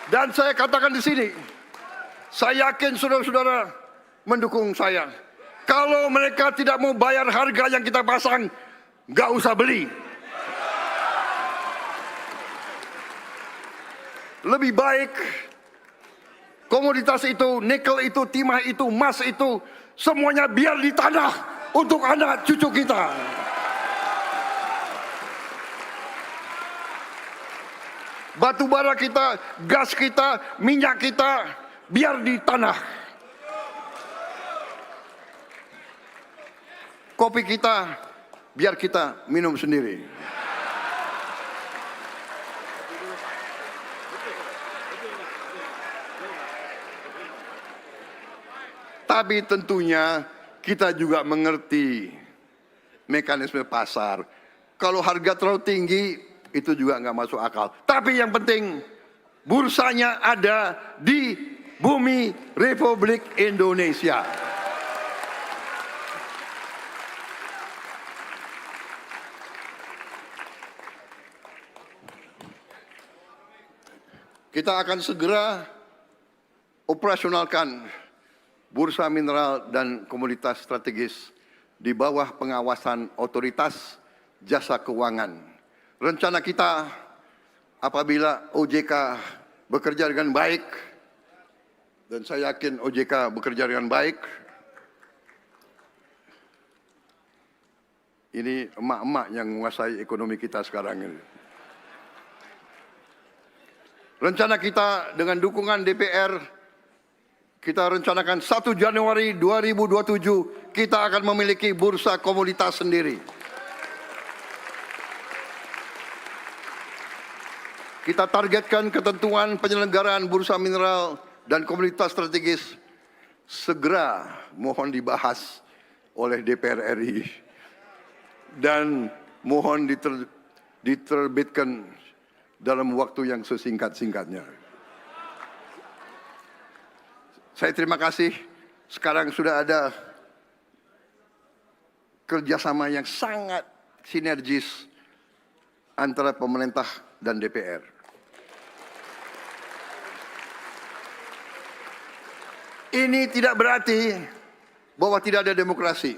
Dan saya katakan di sini, saya yakin saudara-saudara mendukung saya. Kalau mereka tidak mau bayar harga yang kita pasang, nggak usah beli. Lebih baik komoditas itu, nikel itu, timah itu, emas itu, semuanya biar di tanah untuk anak cucu kita. Batu bara kita, gas kita, minyak kita, biar di tanah. Kopi kita, biar kita minum sendiri. Tapi tentunya kita juga mengerti mekanisme pasar. Kalau harga terlalu tinggi, itu juga nggak masuk akal. Tapi yang penting bursanya ada di bumi Republik Indonesia. Kita akan segera operasionalkan bursa mineral dan komoditas strategis di bawah pengawasan otoritas jasa keuangan. Rencana kita apabila OJK bekerja dengan baik, dan saya yakin OJK bekerja dengan baik, Ini emak-emak yang menguasai ekonomi kita sekarang ini. Rencana kita dengan dukungan DPR, kita rencanakan 1 Januari 2027 kita akan memiliki bursa komoditas sendiri. Kita targetkan ketentuan penyelenggaraan bursa mineral dan komoditas strategis segera mohon dibahas oleh DPR RI dan mohon diterbitkan dalam waktu yang sesingkat-singkatnya. Saya terima kasih, sekarang sudah ada kerjasama yang sangat sinergis antara pemerintah dan DPR. Ini tidak berarti bahwa tidak ada demokrasi.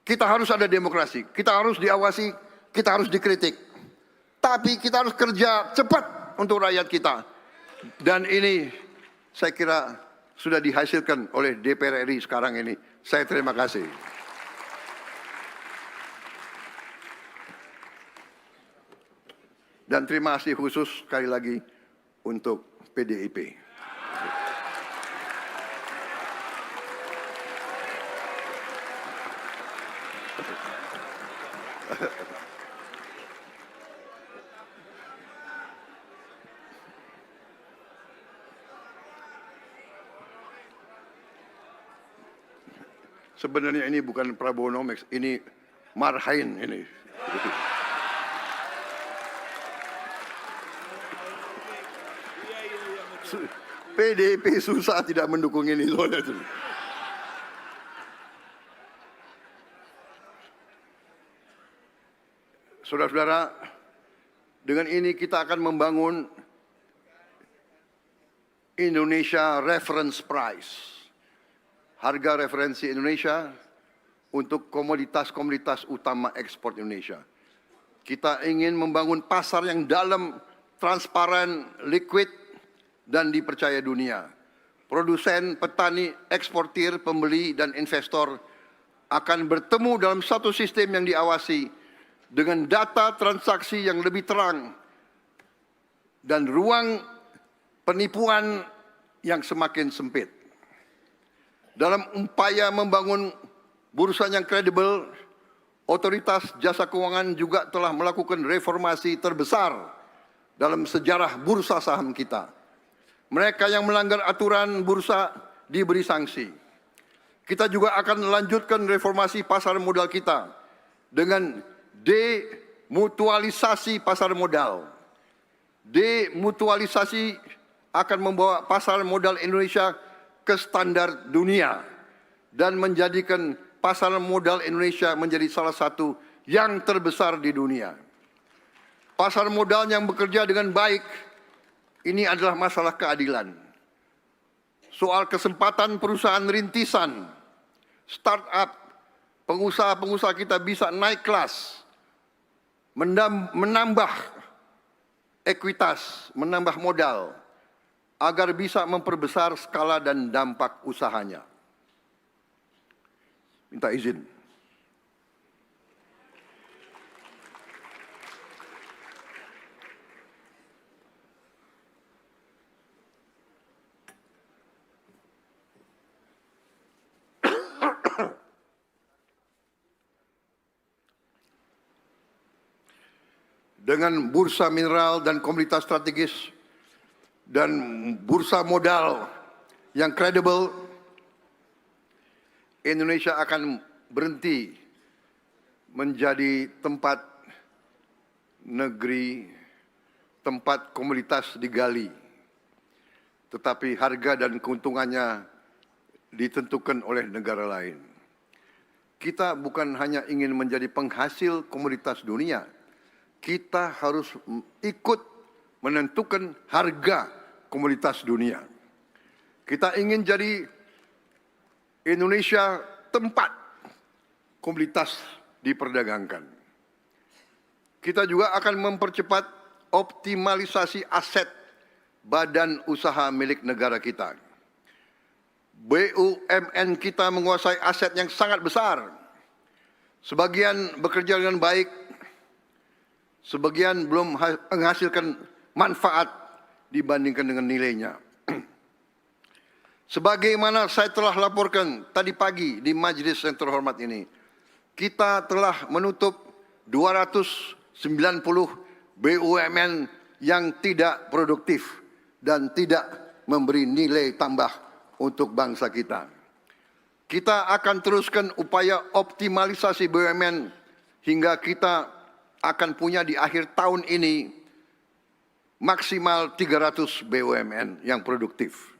Kita harus ada demokrasi, kita harus diawasi, kita harus dikritik. Tapi kita harus kerja cepat untuk rakyat kita. Dan ini saya kira sudah dihasilkan oleh DPR RI sekarang ini. Saya terima kasih. Dan terima kasih khusus sekali lagi untuk PDIP. Sebenarnya ini bukan Prabonomics, ini Marhain ini. PDIP susah tidak mendukung ini soalnya itu. Saudara-saudara, dengan ini kita akan membangun Indonesia Reference Price. Harga referensi Indonesia untuk komoditas-komoditas utama ekspor Indonesia. Kita ingin membangun pasar yang dalam, transparan, liquid, dan dipercaya dunia. Produsen, petani, eksportir, pembeli, dan investor akan bertemu dalam satu sistem yang diawasi dengan data transaksi yang lebih terang dan ruang penipuan yang semakin sempit. Dalam upaya membangun bursa yang kredibel, otoritas jasa keuangan juga telah melakukan reformasi terbesar dalam sejarah bursa saham kita. Mereka yang melanggar aturan bursa diberi sanksi. Kita juga akan melanjutkan reformasi pasar modal kita dengan demutualisasi pasar modal. Demutualisasi akan membawa pasar modal Indonesia ke standar dunia dan menjadikan pasar modal Indonesia menjadi salah satu yang terbesar di dunia. Pasar modal yang bekerja dengan baik, ini adalah masalah keadilan. Soal kesempatan perusahaan rintisan, startup, pengusaha-pengusaha kita bisa naik kelas, menambah ekuitas, menambah modal, agar bisa memperbesar skala dan dampak usahanya. Minta izin. Dengan bursa mineral dan komoditas strategis dan bursa modal yang kredibel, Indonesia akan berhenti menjadi tempat negeri, tempat komoditas digali. Tetapi harga dan keuntungannya ditentukan oleh negara lain. Kita bukan hanya ingin menjadi penghasil komoditas dunia, kita harus ikut menentukan harga komoditas dunia. Kita ingin jadi Indonesia tempat komoditas diperdagangkan. Kita juga akan mempercepat optimalisasi aset badan usaha milik negara kita. BUMN kita menguasai aset yang sangat besar. Sebagian bekerja dengan baik, sebagian belum menghasilkan manfaat dibandingkan dengan nilainya. Sebagaimana saya telah laporkan tadi pagi di majelis yang terhormat ini, kita telah menutup 290 BUMN yang tidak produktif dan tidak memberi nilai tambah untuk bangsa kita. Kita akan teruskan upaya optimalisasi BUMN hingga kita akan punya di akhir tahun ini maksimal 300 BUMN yang produktif.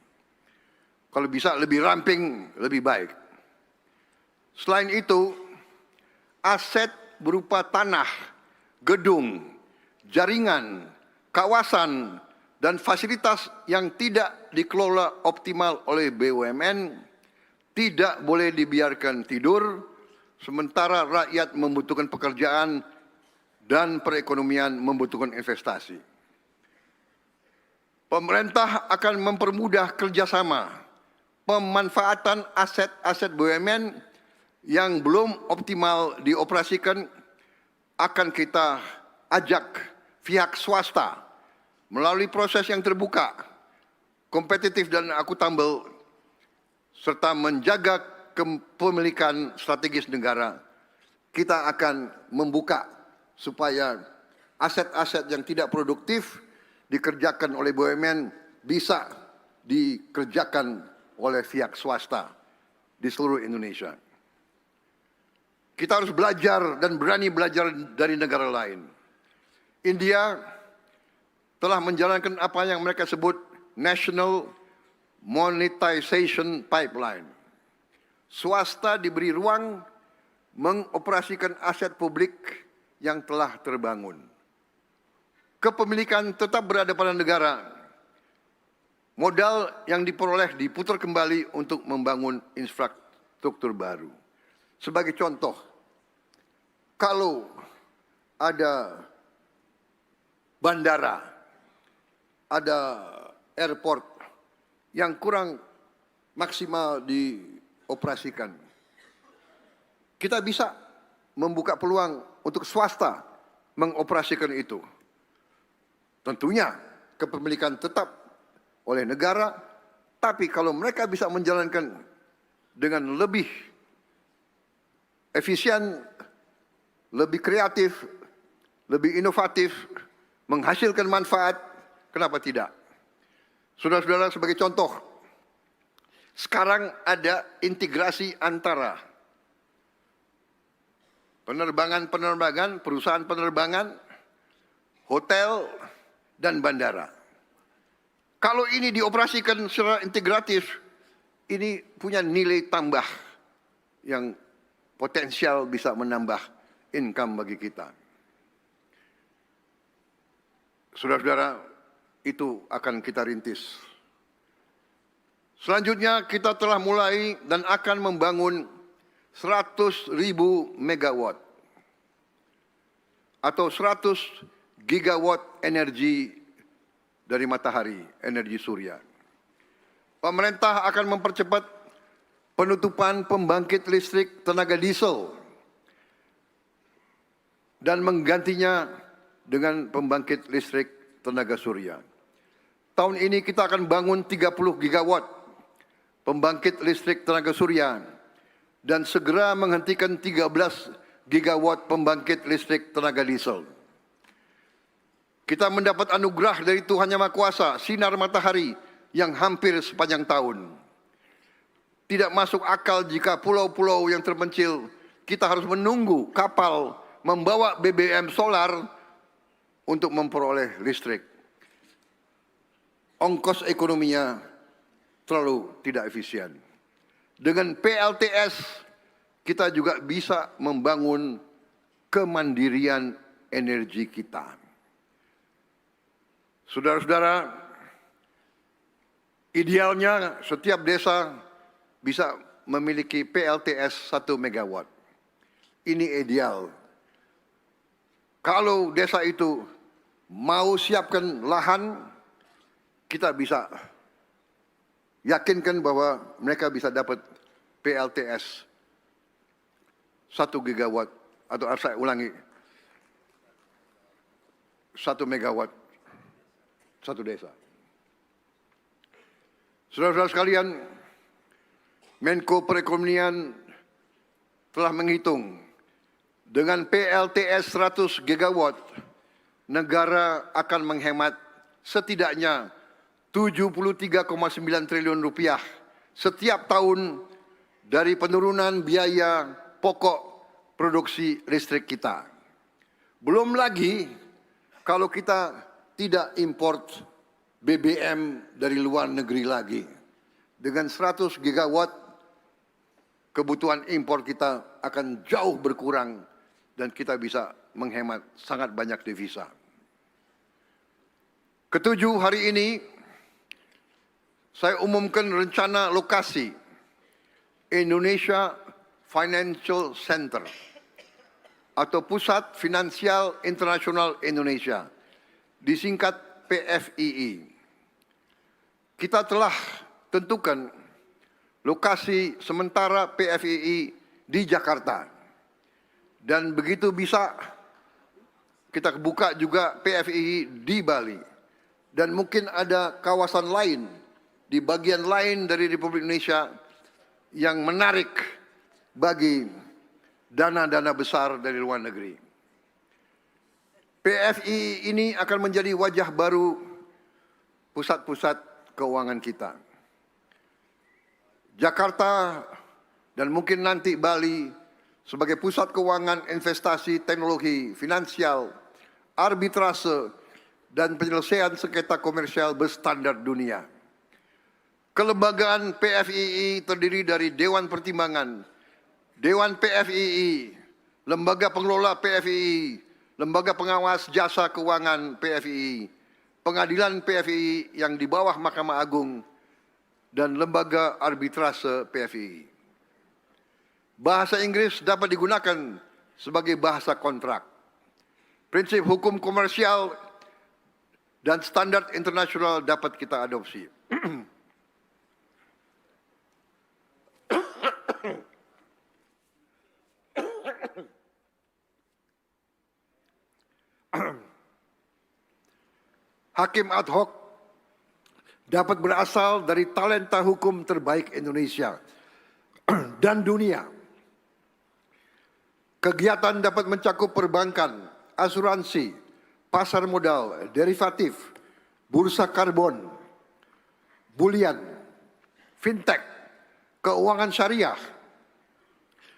Kalau bisa lebih ramping, lebih baik. Selain itu, aset berupa tanah, gedung, jaringan, kawasan, dan fasilitas yang tidak dikelola optimal oleh BUMN tidak boleh dibiarkan tidur, sementara rakyat membutuhkan pekerjaan dan perekonomian membutuhkan investasi. Pemerintah akan mempermudah kerjasama pemanfaatan aset-aset BUMN yang belum optimal dioperasikan. Akan kita ajak pihak swasta melalui proses yang terbuka, kompetitif dan akuntabel, serta menjaga kepemilikan strategis negara. Kita akan membuka supaya aset-aset yang tidak produktif dikerjakan oleh BUMN bisa dikerjakan oleh pihak swasta di seluruh Indonesia. Kita harus belajar dan berani belajar dari negara lain. India telah menjalankan apa yang mereka sebut National Monetization Pipeline. Swasta diberi ruang mengoperasikan aset publik yang telah terbangun. Kepemilikan tetap berada pada negara. Modal yang diperoleh diputar kembali untuk membangun infrastruktur baru. Sebagai contoh, kalau ada bandara, ada airport yang kurang maksimal dioperasikan, kita bisa membuka peluang untuk swasta mengoperasikan itu. Tentunya kepemilikan tetap oleh negara, tapi kalau mereka bisa menjalankan dengan lebih efisien, lebih kreatif, lebih inovatif, menghasilkan manfaat, kenapa tidak? Saudara-saudara, sebagai contoh, sekarang ada integrasi antara penerbangan, perusahaan penerbangan, hotel, dan bandara. Kalau ini dioperasikan secara integratif, ini punya nilai tambah yang potensial bisa menambah income bagi kita. Saudara-saudara, itu akan kita rintis. Selanjutnya kita telah mulai dan akan membangun 100.000 megawatt atau 100 gigawatt energi dari matahari, energi surya. Pemerintah akan mempercepat penutupan pembangkit listrik tenaga diesel dan menggantinya dengan pembangkit listrik tenaga surya. Tahun ini kita akan bangun 30 gigawatt pembangkit listrik tenaga surya dan segera menghentikan 13 gigawatt pembangkit listrik tenaga diesel. Kita mendapat anugerah dari Tuhan Yang Maha Kuasa, sinar matahari yang hampir sepanjang tahun. Tidak masuk akal jika pulau-pulau yang terpencil kita harus menunggu kapal membawa BBM solar untuk memperoleh listrik. Ongkos ekonominya terlalu tidak efisien. Dengan PLTS kita juga bisa membangun kemandirian energi kita. Saudara-saudara, idealnya setiap desa bisa memiliki PLTS 1 megawatt. Ini ideal. Kalau desa itu mau siapkan lahan, kita bisa yakinkan bahwa mereka bisa dapat PLTS 1 gigawatt, atau saya ulangi, 1 megawatt satu desa. Saudara-saudara sekalian, Menko Perekonomian telah menghitung dengan PLTS 100 gigawatt, negara akan menghemat setidaknya 73,9 triliun rupiah setiap tahun dari penurunan biaya pokok produksi listrik kita. Belum lagi kalau kita tidak import BBM dari luar negeri lagi. Dengan 100 gigawatt, kebutuhan impor kita akan jauh berkurang dan kita bisa menghemat sangat banyak devisa. Ketujuh, hari ini saya umumkan rencana lokasi Indonesia Financial Center atau Pusat Finansial Internasional Indonesia, disingkat PFII. Kita telah tentukan lokasi sementara PFII di Jakarta. Dan begitu bisa kita buka juga PFII di Bali. Dan mungkin ada kawasan lain di bagian lain dari Republik Indonesia yang menarik bagi dana-dana besar dari luar negeri. PFII ini akan menjadi wajah baru pusat-pusat keuangan kita. Jakarta dan mungkin nanti Bali sebagai pusat keuangan, investasi, teknologi, finansial, arbitrase, dan penyelesaian sengketa komersial berstandar dunia. Kelembagaan PFII terdiri dari Dewan Pertimbangan, Dewan PFII, Lembaga Pengelola PFII, Lembaga Pengawas Jasa Keuangan PFII, Pengadilan PFII yang di bawah Mahkamah Agung, dan Lembaga Arbitrase PFII. Bahasa Inggris dapat digunakan sebagai bahasa kontrak. Prinsip hukum komersial dan standar internasional dapat kita adopsi. Hakim ad hoc dapat berasal dari talenta hukum terbaik Indonesia dan dunia. Kegiatan dapat mencakup perbankan, asuransi, pasar modal, derivatif, bursa karbon, bulian, fintech, keuangan syariah,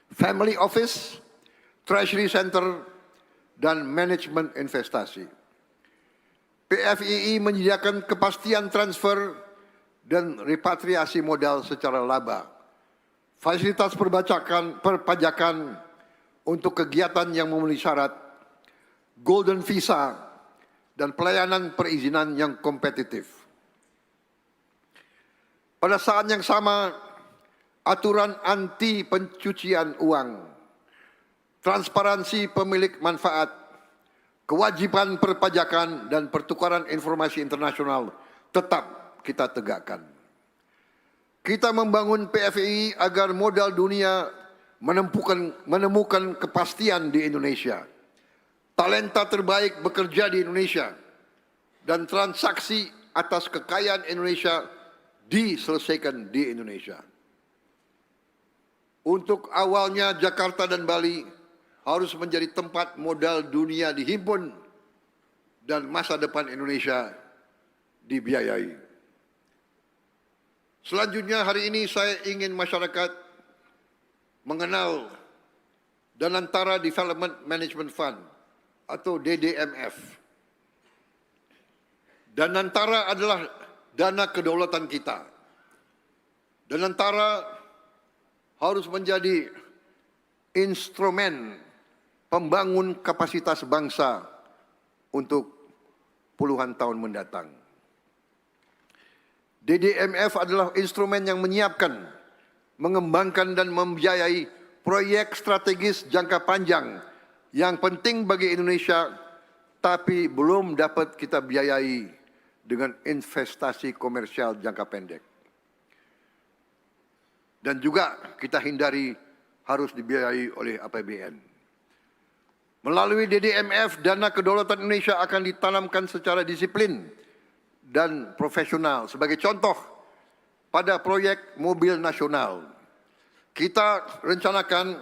family office, treasury center, dan manajemen investasi. PFII menyediakan kepastian transfer dan repatriasi modal secara laba, fasilitas perpajakan untuk kegiatan yang memenuhi syarat, golden visa, dan pelayanan perizinan yang kompetitif. Pada saat yang sama, aturan anti pencucian uang, transparansi pemilik manfaat, kewajiban perpajakan dan pertukaran informasi internasional tetap kita tegakkan. Kita membangun PFII agar modal dunia menemukan kepastian di Indonesia. Talenta terbaik bekerja di Indonesia dan transaksi atas kekayaan Indonesia diselesaikan di Indonesia. Untuk awalnya Jakarta dan Bali harus menjadi tempat modal dunia dihimpun dan masa depan Indonesia dibiayai. Selanjutnya hari ini saya ingin masyarakat mengenal Danantara Development Management Fund atau DDMF. Danantara adalah dana kedaulatan kita. Danantara harus menjadi instrumen pembangun kapasitas bangsa untuk puluhan tahun mendatang. DDMF adalah instrumen yang menyiapkan, mengembangkan dan membiayai proyek strategis jangka panjang yang penting bagi Indonesia, tapi belum dapat kita biayai dengan investasi komersial jangka pendek. Dan juga kita hindari harus dibiayai oleh APBN. Melalui DDMF, dana kedaulatan Indonesia akan ditanamkan secara disiplin dan profesional. Sebagai contoh, pada proyek mobil nasional, kita rencanakan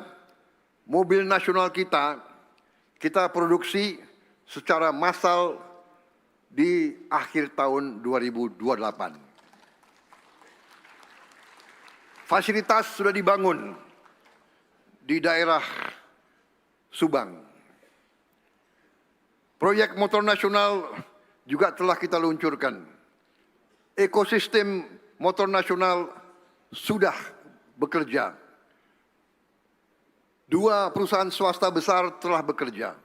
mobil nasional kita produksi secara massal di akhir tahun 2028. Fasilitas sudah dibangun di daerah Subang. Proyek motor nasional juga telah kita luncurkan. Ekosistem motor nasional sudah bekerja. 2 perusahaan swasta besar telah bekerja.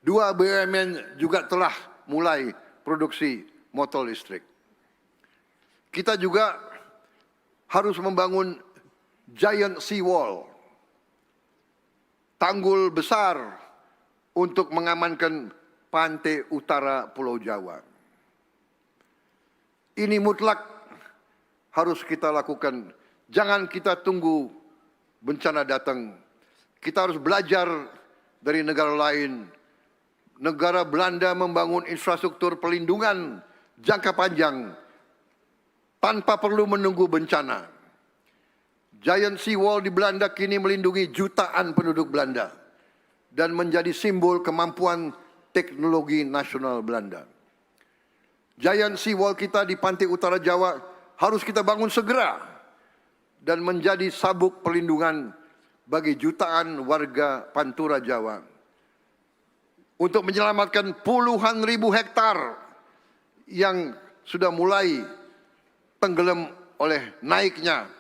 2 BUMN juga telah mulai produksi motor listrik. Kita juga harus membangun giant seawall, tanggul besar untuk mengamankan pantai utara Pulau Jawa. Ini mutlak harus kita lakukan. Jangan kita tunggu bencana datang. Kita harus belajar dari negara lain. Negara Belanda membangun infrastruktur pelindungan jangka panjang tanpa perlu menunggu bencana. Giant seawall di Belanda kini melindungi jutaan penduduk Belanda dan menjadi simbol kemampuan teknologi nasional Belanda. Giant seawall kita di pantai utara Jawa harus kita bangun segera dan menjadi sabuk perlindungan bagi jutaan warga Pantura Jawa untuk menyelamatkan puluhan ribu hektar yang sudah mulai tenggelam oleh naiknya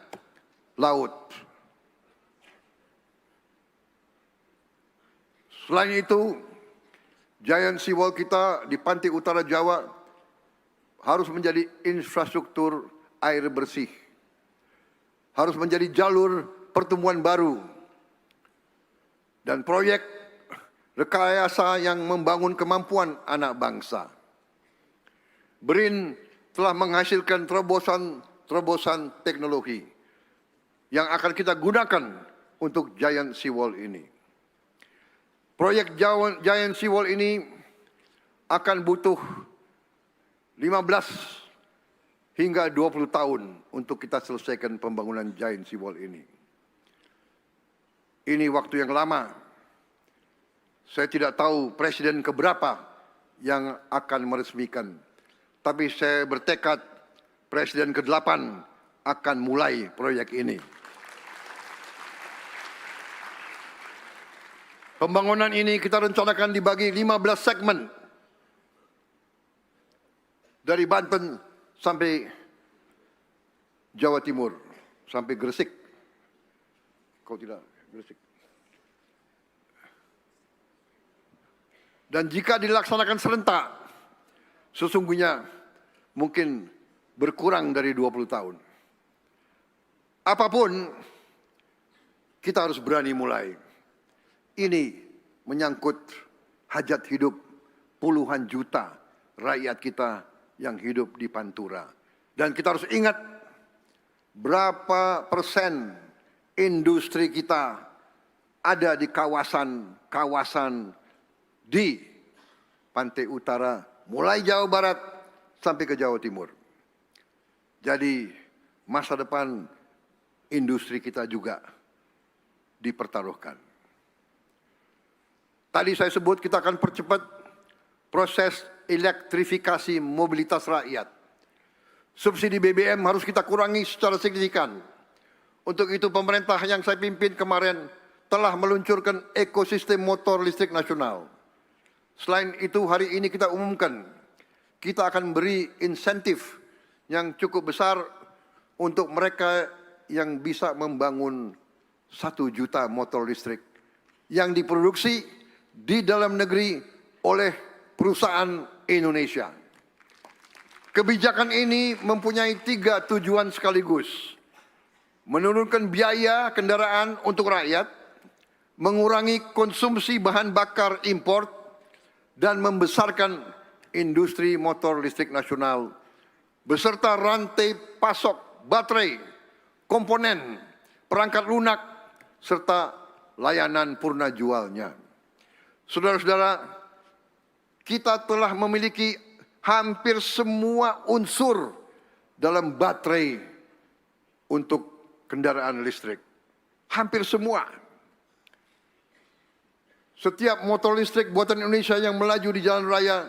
laut. Selain itu, giant seawall kita di pantai utara Jawa harus menjadi infrastruktur air bersih. Harus menjadi jalur pertumbuhan baru. Dan proyek rekayasa yang membangun kemampuan anak bangsa. BRIN telah menghasilkan terobosan teknologi yang akan kita gunakan untuk giant seawall ini. Proyek giant seawall ini akan butuh 15 hingga 20 tahun untuk kita selesaikan pembangunan giant seawall ini. Ini waktu yang lama. Saya tidak tahu presiden keberapa yang akan meresmikan. Tapi saya bertekad presiden ke-8 akan mulai proyek ini. Pembangunan ini kita rencanakan dibagi 15 segmen. Dari Banten sampai Jawa Timur, sampai Gresik. Kalau tidak, Gresik. Dan jika dilaksanakan serentak, sesungguhnya mungkin berkurang dari 20 tahun. Apapun, kita harus berani mulai. Ini menyangkut hajat hidup puluhan juta rakyat kita yang hidup di Pantura. Dan kita harus ingat berapa persen industri kita ada di kawasan-kawasan di pantai utara, mulai Jawa Barat sampai ke Jawa Timur. Jadi masa depan industri kita juga dipertaruhkan. Tadi saya sebut kita akan percepat proses elektrifikasi mobilitas rakyat. Subsidi BBM harus kita kurangi secara signifikan. Untuk itu pemerintah yang saya pimpin kemarin telah meluncurkan ekosistem motor listrik nasional. Selain itu hari ini kita umumkan, kita akan beri insentif yang cukup besar untuk mereka yang bisa membangun 1 juta motor listrik yang diproduksi di dalam negeri oleh perusahaan Indonesia. Kebijakan ini mempunyai 3 tujuan sekaligus. Menurunkan biaya kendaraan untuk rakyat, mengurangi konsumsi bahan bakar impor, dan membesarkan industri motor listrik nasional beserta rantai pasok baterai, komponen, perangkat lunak, serta layanan purna jualnya. Saudara-saudara, kita telah memiliki hampir semua unsur dalam baterai untuk kendaraan listrik. Hampir semua. Setiap motor listrik buatan Indonesia yang melaju di jalan raya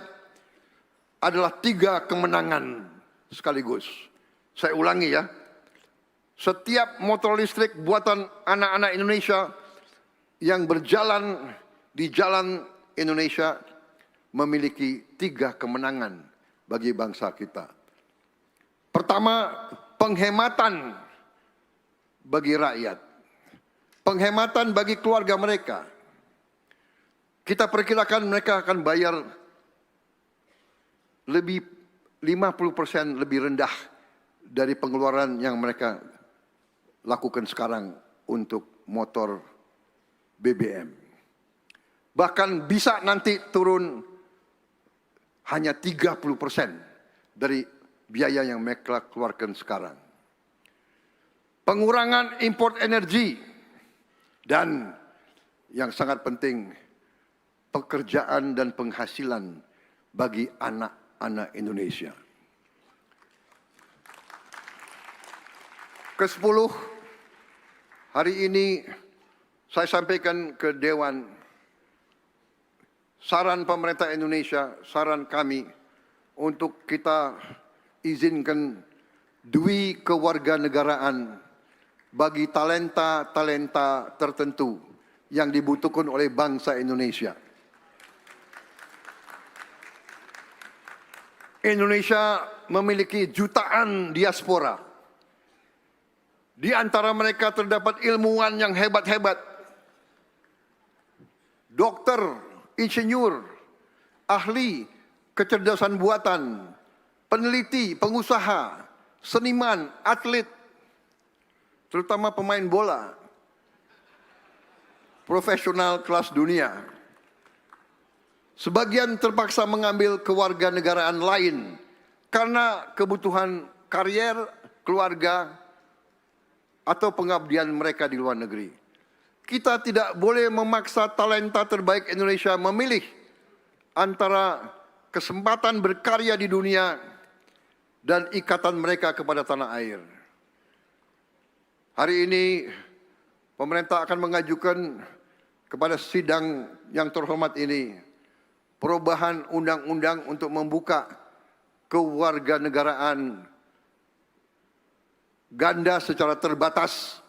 adalah 3 kemenangan sekaligus. Saya ulangi ya. Setiap motor listrik buatan anak-anak Indonesia yang berjalan di jalan Indonesia memiliki 3 kemenangan bagi bangsa kita. Pertama, penghematan bagi rakyat. Penghematan bagi keluarga mereka. Kita perkirakan mereka akan bayar lebih 50% lebih rendah dari pengeluaran yang mereka lakukan sekarang untuk motor BBM. Bahkan bisa nanti turun hanya 30% dari biaya yang mereka keluarkan sekarang. Pengurangan import energi dan yang sangat penting, pekerjaan dan penghasilan bagi anak-anak Indonesia. Ke-10, hari ini saya sampaikan ke Dewan saran pemerintah Indonesia, saran kami untuk kita izinkan dui kewarganegaraan bagi talenta-talenta tertentu yang dibutuhkan oleh bangsa Indonesia. Indonesia memiliki jutaan diaspora. Di antara mereka terdapat ilmuwan yang hebat-hebat. Dokter, insinyur, ahli kecerdasan buatan, peneliti, pengusaha, seniman, atlet, terutama pemain bola, profesional kelas dunia. Sebagian terpaksa mengambil kewarganegaraan lain karena kebutuhan karier, keluarga, atau pengabdian mereka di luar negeri. Kita tidak boleh memaksa talenta terbaik Indonesia memilih antara kesempatan berkarya di dunia dan ikatan mereka kepada tanah air. Hari ini pemerintah akan mengajukan kepada sidang yang terhormat ini perubahan undang-undang untuk membuka kewarganegaraan ganda secara terbatas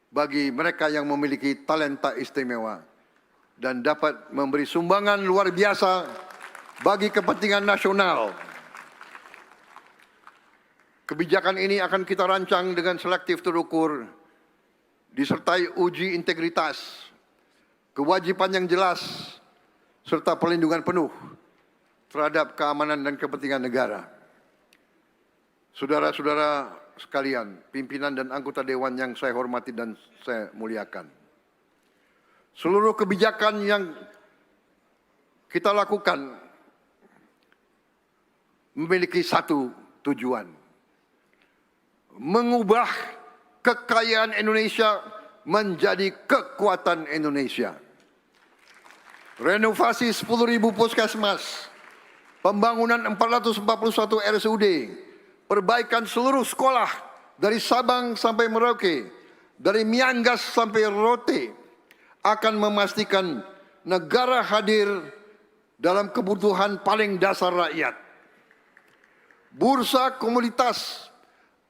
bagi mereka yang memiliki talenta istimewa dan dapat memberi sumbangan luar biasa bagi kepentingan nasional. Kebijakan ini akan kita rancang dengan selektif terukur, disertai uji integritas, kewajiban yang jelas, serta perlindungan penuh terhadap keamanan dan kepentingan negara. Saudara-saudara sekalian, pimpinan dan anggota Dewan yang saya hormati dan saya muliakan. Seluruh kebijakan yang kita lakukan memiliki satu tujuan. Mengubah kekayaan Indonesia menjadi kekuatan Indonesia. Renovasi 10.000 puskesmas, pembangunan 441 RSUD, perbaikan seluruh sekolah dari Sabang sampai Merauke, dari Miangas sampai Rote, akan memastikan negara hadir dalam kebutuhan paling dasar rakyat. Bursa komoditas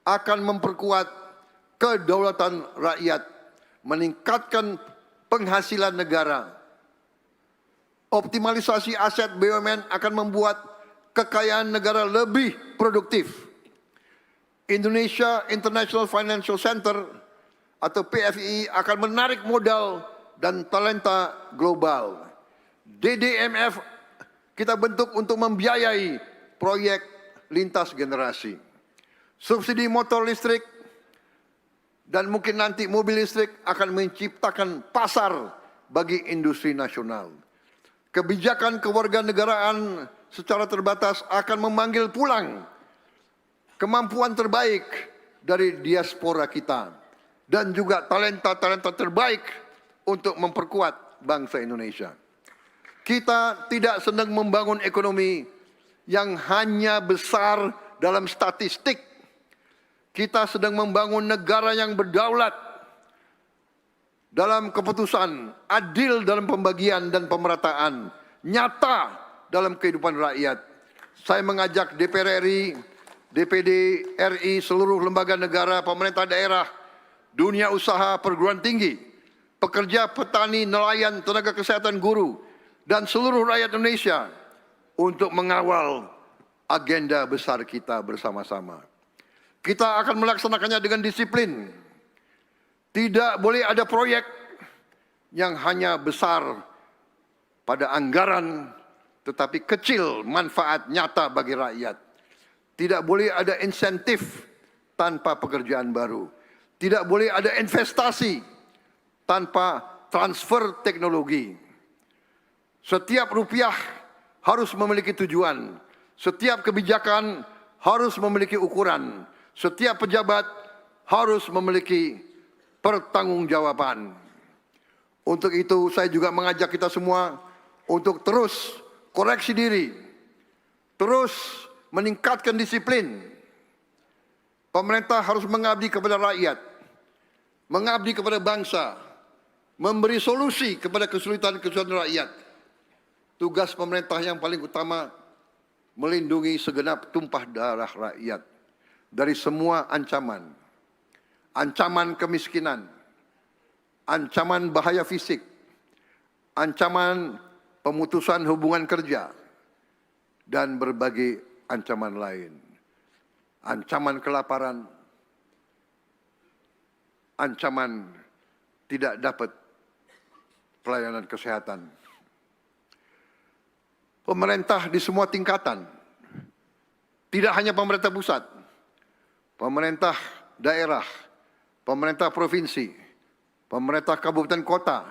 akan memperkuat kedaulatan rakyat, meningkatkan penghasilan negara. Optimalisasi aset BUMN akan membuat kekayaan negara lebih produktif. Indonesia International Financial Center atau PFI akan menarik modal dan talenta global. DDMF kita bentuk untuk membiayai proyek lintas generasi. Subsidi motor listrik dan mungkin nanti mobil listrik akan menciptakan pasar bagi industri nasional. Kebijakan kewarganegaraan secara terbatas akan memanggil pulang kemampuan terbaik dari diaspora kita dan juga talenta-talenta terbaik untuk memperkuat bangsa Indonesia. Kita tidak sedang membangun ekonomi yang hanya besar dalam statistik. Kita sedang membangun negara yang berdaulat dalam keputusan, adil dalam pembagian dan pemerataan, nyata dalam kehidupan rakyat. Saya mengajak DPR RI, DPD RI, seluruh lembaga negara, pemerintah daerah, dunia usaha, perguruan tinggi, pekerja, petani, nelayan, tenaga kesehatan, guru, dan seluruh rakyat Indonesia untuk mengawal agenda besar kita bersama-sama. Kita akan melaksanakannya dengan disiplin. Tidak boleh ada proyek yang hanya besar pada anggaran tetapi kecil manfaat nyata bagi rakyat. Tidak boleh ada insentif tanpa pekerjaan baru. Tidak boleh ada investasi tanpa transfer teknologi. Setiap rupiah harus memiliki tujuan. Setiap kebijakan harus memiliki ukuran. Setiap pejabat harus memiliki pertanggungjawaban. Untuk itu saya juga mengajak kita semua untuk terus koreksi diri, terus meningkatkan disiplin. Pemerintah harus mengabdi kepada rakyat, mengabdi kepada bangsa, memberi solusi kepada kesulitan-kesulitan rakyat. Tugas pemerintah yang paling utama melindungi segenap tumpah darah rakyat dari semua ancaman. Ancaman kemiskinan, ancaman bahaya fisik, ancaman pemutusan hubungan kerja, dan berbagai ancaman lain. Ancaman kelaparan, ancaman tidak dapat pelayanan kesehatan. Pemerintah di semua tingkatan, tidak hanya pemerintah pusat, pemerintah daerah, pemerintah provinsi, pemerintah kabupaten kota,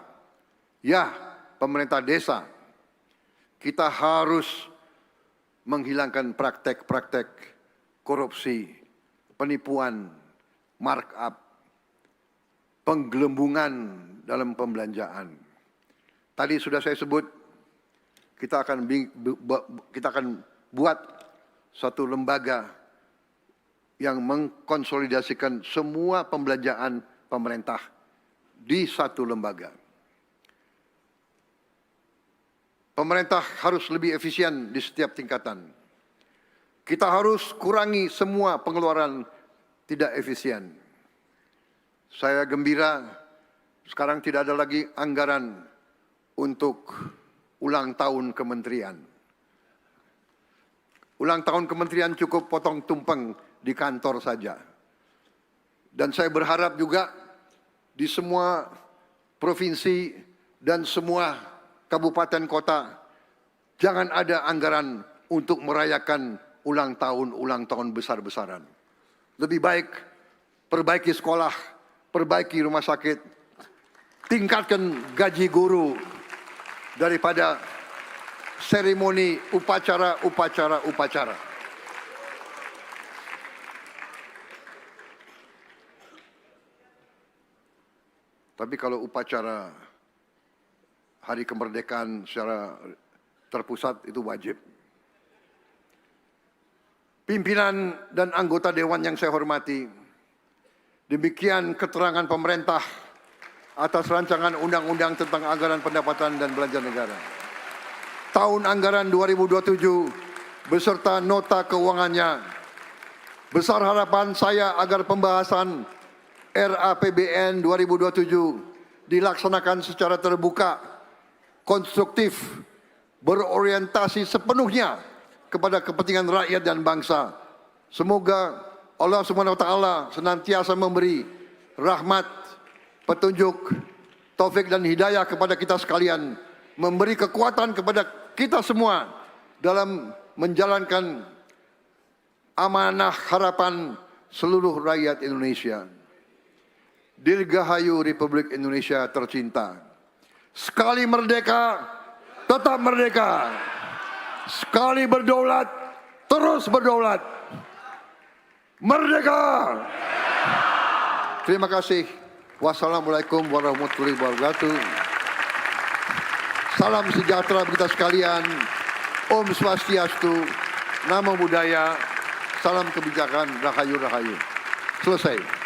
ya, pemerintah desa. Kita harus menghilangkan praktek-praktek korupsi, penipuan, markup, penggelembungan dalam pembelanjaan. Tadi sudah saya sebut, kita akan buat satu lembaga yang mengkonsolidasikan semua pembelanjaan pemerintah di satu lembaga. Pemerintah harus lebih efisien di setiap tingkatan. Kita harus kurangi semua pengeluaran tidak efisien. Saya gembira sekarang tidak ada lagi anggaran untuk ulang tahun kementerian. Ulang tahun kementerian cukup potong tumpeng di kantor saja. Dan saya berharap juga di semua provinsi dan semua kabupaten kota jangan ada anggaran untuk merayakan ulang tahun besar-besaran. Lebih baik perbaiki sekolah, perbaiki rumah sakit, tingkatkan gaji guru daripada seremoni upacara. Tapi kalau upacara hari kemerdekaan secara terpusat itu wajib. Pimpinan dan anggota dewan yang saya hormati, demikian keterangan pemerintah atas rancangan undang-undang tentang anggaran pendapatan dan belanja negara. Tahun anggaran 2027 beserta nota keuangannya. Besar harapan saya agar pembahasan RAPBN 2027 dilaksanakan secara terbuka, konstruktif, berorientasi sepenuhnya kepada kepentingan rakyat dan bangsa. Semoga Allah SWT senantiasa memberi rahmat, petunjuk, taufik dan hidayah kepada kita sekalian, memberi kekuatan kepada kita semua dalam menjalankan amanah harapan seluruh rakyat Indonesia. Dirgahayu Republik Indonesia tercinta. Sekali merdeka, tetap merdeka. Sekali berdaulat, terus berdaulat. Merdeka! Terima kasih. Wassalamualaikum warahmatullahi wabarakatuh. Salam sejahtera bagi kita sekalian. Om Swastiastu, Namo Buddhaya, salam kebijakan, Rahayu Rahayu. Selesai.